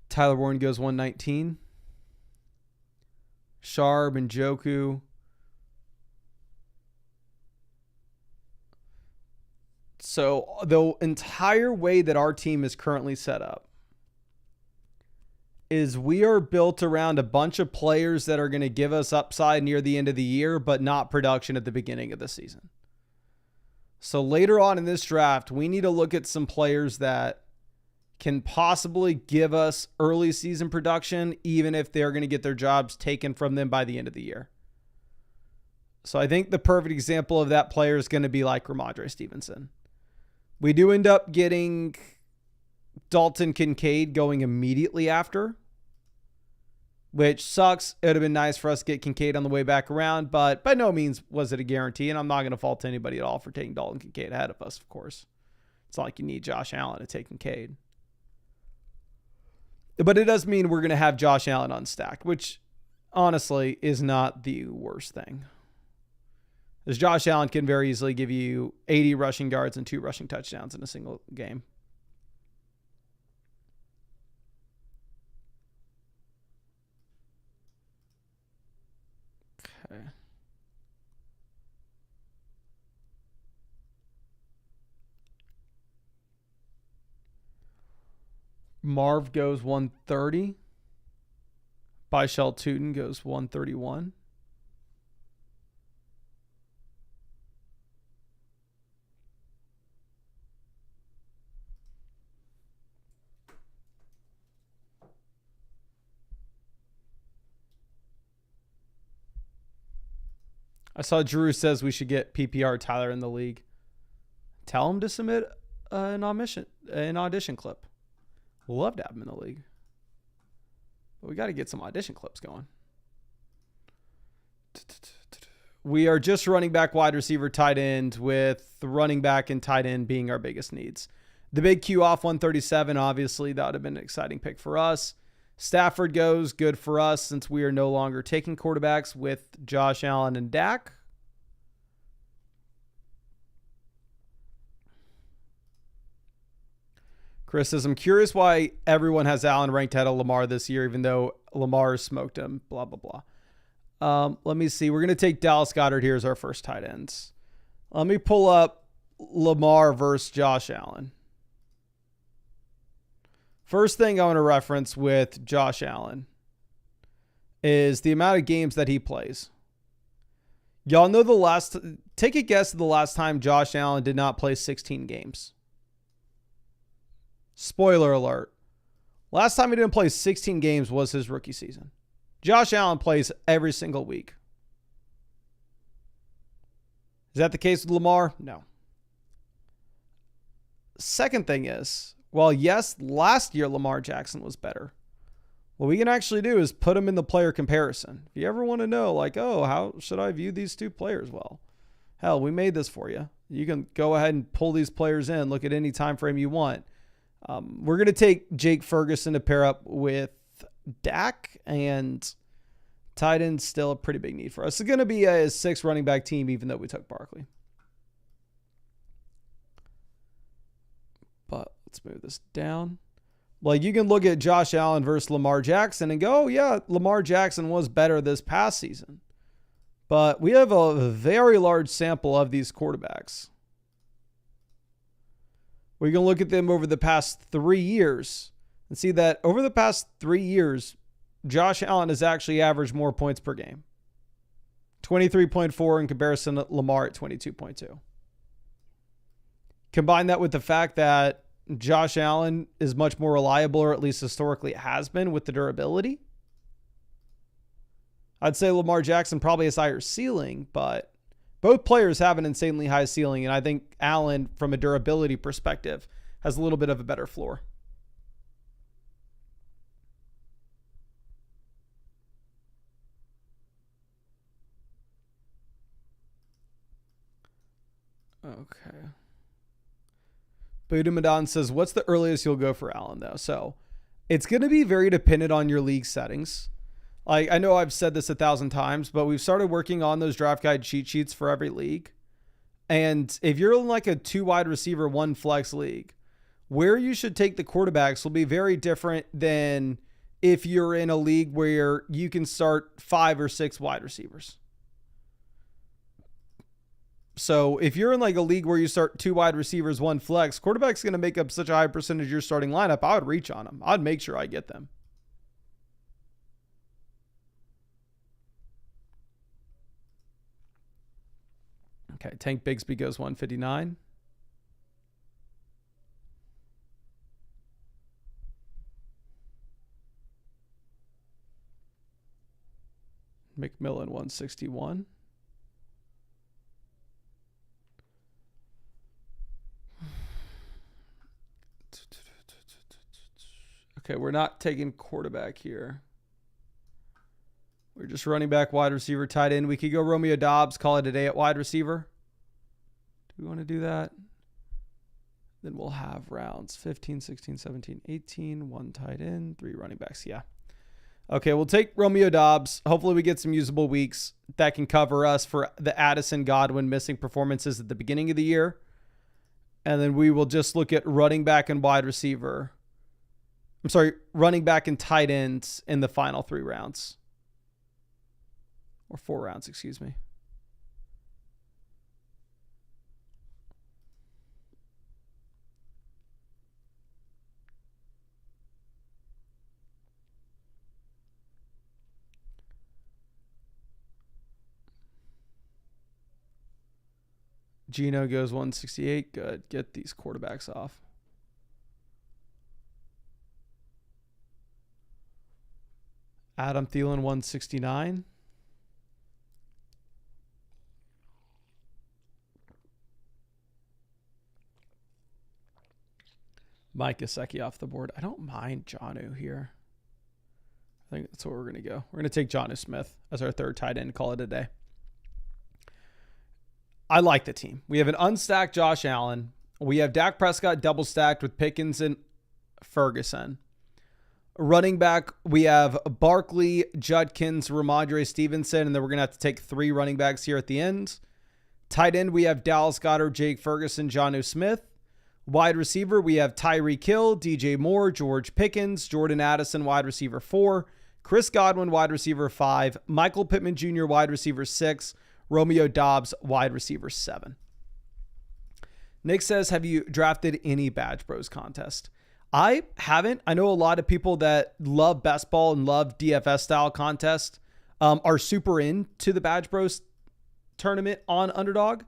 Tyler Warren goes 119. Sharp and Joku. So the entire way that our team is currently set up is we are built around a bunch of players that are going to give us upside near the end of the year, but not production at the beginning of the season. So later on in this draft, we need to look at some players that can possibly give us early season production, even if they're going to get their jobs taken from them by the end of the year. So I think the perfect example of that player is going to be like Ramondre Stevenson. We do end up getting Dalton Kincaid going immediately after, which sucks. It would have been nice for us to get Kincaid on the way back around, but by no means was it a guarantee, and I'm not going to fault anybody at all for taking Dalton Kincaid ahead of us, of course. It's not like you need Josh Allen to take Kincaid. But it does mean we're going to have Josh Allen unstacked, which honestly is not the worst thing. As Josh Allen can very easily give you 80 rushing yards and 2 rushing touchdowns in a single game. Okay. Marv goes 130. Byshell Tootin goes 131. I saw Drew says we should get PPR Tyler in the league. Tell him to submit an audition clip. We'll love to have him in the league. But we got to get some audition clips going. We are just running back, wide receiver, tight end, with the running back and tight end being our biggest needs. The big Q off 137, obviously, that would have been an exciting pick for us. Stafford goes, good for us since we are no longer taking quarterbacks with Josh Allen and Dak. Chris says, I'm curious why everyone has Allen ranked ahead of Lamar this year, even though Lamar smoked him, blah, blah, blah. Let me see. We're going to take Dallas Goedert here as our first tight ends. Let me pull up Lamar versus Josh Allen. First thing I want to reference with Josh Allen is the amount of games that he plays. Y'all know take a guess at the last time Josh Allen did not play 16 games. Spoiler alert. Last time he didn't play 16 games was his rookie season. Josh Allen plays every single week. Is that the case with Lamar? No. Second thing is, well, yes, last year Lamar Jackson was better. What we can actually do is put him in the player comparison. If you ever want to know, like, oh, how should I view these two players? Well, hell, we made this for you. You can go ahead and pull these players in, look at any time frame you want. We're going to take Jake Ferguson to pair up with Dak, and tight end's still a pretty big need for us. It's going to be a 6 running back team, even though we took Barkley. But let's move this down. Like, you can look at Josh Allen versus Lamar Jackson and go, oh, yeah, Lamar Jackson was better this past season. But we have a very large sample of these quarterbacks. We can look at them over the past 3 years and see that over the past 3 years, Josh Allen has actually averaged more points per game. 23.4 in comparison to Lamar at 22.2. Combine that with the fact that Josh Allen is much more reliable, or at least historically it has been, with the durability. I'd say Lamar Jackson probably has higher ceiling, but both players have an insanely high ceiling, and I think Allen, from a durability perspective, has a little bit of a better floor. Okay. Budamadan says, what's the earliest you'll go for Allen, though? So it's going to be very dependent on your league settings. Like, I know I've said this 1,000 times, but we've started working on those draft guide cheat sheets for every league. And if you're in like a 2 wide receiver, 1 flex league, where you should take the quarterbacks will be very different than if you're in a league where you can start 5 or 6 wide receivers. So if you're in like a league where you start 2 wide receivers, 1 flex, quarterback's going to make up such a high percentage of your starting lineup. I would reach on them. I'd make sure I get them. Okay, Tank Bigsby goes 159. McMillan 161. Okay, we're not taking quarterback here. We're just running back, wide receiver, tight end. We could go Romeo Doubs, call it a day at wide receiver. Do we want to do that? Then we'll have rounds 15, 16, 17, 18, 1 tight end, 3 running backs. Yeah. Okay, we'll take Romeo Doubs. Hopefully we get some usable weeks that can cover us for the Addison Godwin missing performances at the beginning of the year. And then we will just look at running back and wide receiver. I'm sorry, running back and tight ends in the final 3 rounds. Or 4 rounds, excuse me. Gino goes 168. Good. Get these quarterbacks off. Adam Thielen 169. Mike Gesicki off the board. I don't mind Jonnu here. I think that's where we're going to go. We're going to take Jonnu Smith as our 3rd tight end. Call it a day. I like the team. We have an unstacked Josh Allen. We have Dak Prescott double stacked with Pickens and Ferguson. Running back, we have Barkley, Judkins, Ramondre Stevenson, and then we're going to have to take 3 running backs here at the end. Tight end, we have Dallas Goedert, Jake Ferguson, Jonnu Smith. Wide receiver, we have Tyreek Hill, DJ Moore, George Pickens, Jordan Addison, wide receiver 4. Chris Godwin, wide receiver 5. Michael Pittman Jr., wide receiver 6. Romeo Doubs, wide receiver 7. Nick says, have you drafted any Badge Bros contest? I haven't. I know a lot of people that love best ball and love DFS style contest are super into the Badge Bros tournament on Underdog.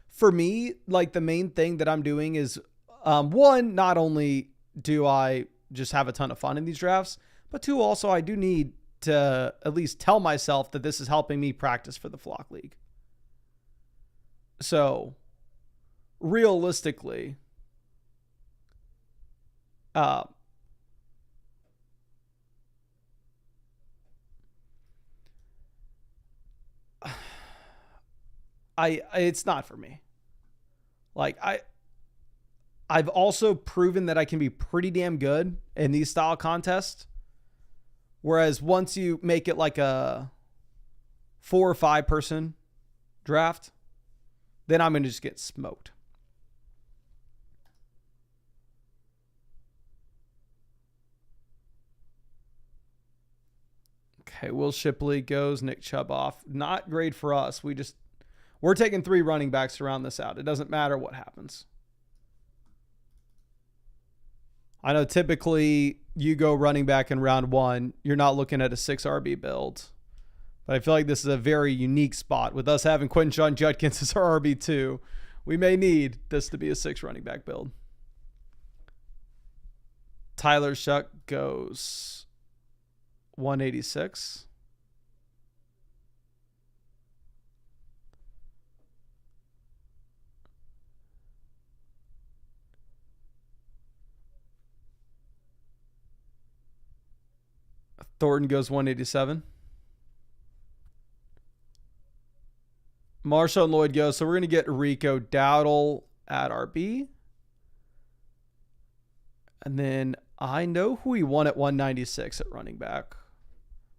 For me, like the main thing that I'm doing is one, not only do I just have a ton of fun in these drafts, but two, also I do need to at least tell myself that this is helping me practice for the Flock League. So realistically, it's not for me. Like I've also proven that I can be pretty damn good in these style contests. Whereas once you make it like a 4 or 5 person draft, then I'm going to just get smoked. Okay, Will Shipley goes, Nick Chubb off. Not great for us. We're taking 3 running backs to round this out. It doesn't matter what happens. I know typically you go running back in round 1. You're not looking at a 6 RB build. But I feel like this is a very unique spot. With us having Quinshon Judkins as our RB2, we may need this to be a 6 running back build. Tyler Shuck goes 186. Thornton goes 187. Marshall and Lloyd goes. So we're going to get Rico Dowdle at RB. And then I know who we won at 196 at running back.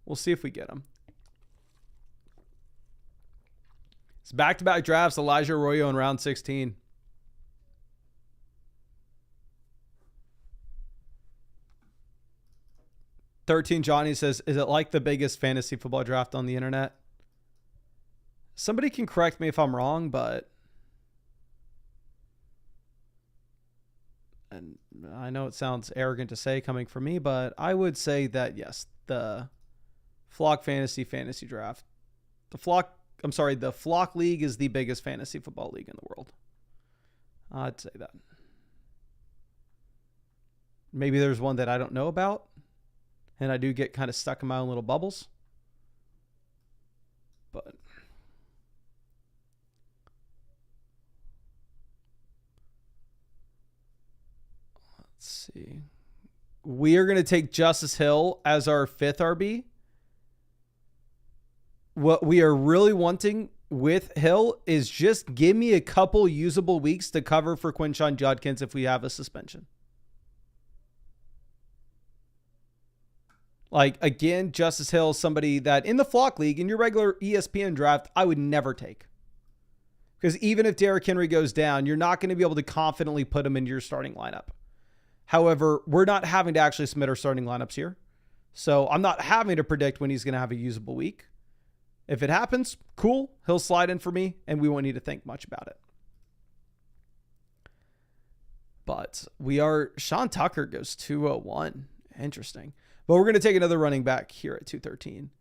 We'll see if we get him. It's back-to-back drafts. Elijah Arroyo in round 16. Johnny says, is it like the biggest fantasy football draft on the internet? Somebody can correct me if I'm wrong, but and I know it sounds arrogant to say coming from me, but I would say that yes, the Flock fantasy draft, the Flock League is the biggest fantasy football league in the world. I'd say that. Maybe there's one that I don't know about. And I do get kind of stuck in my own little bubbles. But let's see. We are going to take Justice Hill as our 5th RB. What we are really wanting with Hill is just give me a couple usable weeks to cover for Quinshon Judkins if we have a suspension. Like, again, Justice Hill is somebody that in the Flock League, in your regular ESPN draft, I would never take. Because even if Derrick Henry goes down, you're not going to be able to confidently put him into your starting lineup. However, we're not having to actually submit our starting lineups here. So I'm not having to predict when he's going to have a usable week. If it happens, cool. He'll slide in for me, and we won't need to think much about it. But Sean Tucker goes 201. Interesting. But we're going to take another running back here at 213.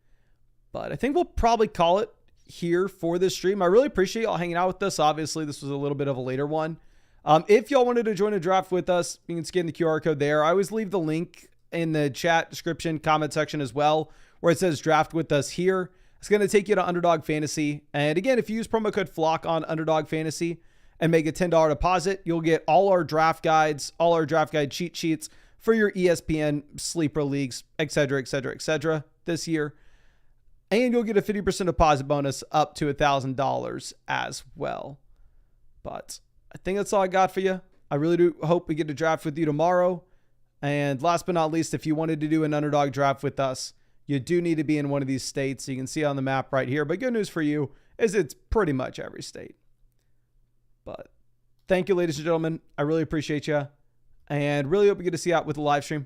But I think we'll probably call it here for this stream. I really appreciate y'all hanging out with us. Obviously, this was a little bit of a later one. If y'all wanted to join a draft with us, you can scan the QR code there. I always leave the link in the chat description, comment section as well, where it says draft with us here. It's going to take you to Underdog Fantasy. And again, if you use promo code FLOCK on Underdog Fantasy and make a $10 deposit, you'll get all our draft guides, all our draft guide cheat sheets for your ESPN sleeper leagues, etc., this year. And you'll get a 50% deposit bonus up to $1,000 as well. But I think that's all I got for you. I really do hope we get to draft with you tomorrow. And last but not least, if you wanted to do an Underdog draft with us, you do need to be in one of these states. You can see on the map right here. But good news for you is it's pretty much every state. But thank you, ladies and gentlemen. I really appreciate you. And really hope we get to see you out with the live stream.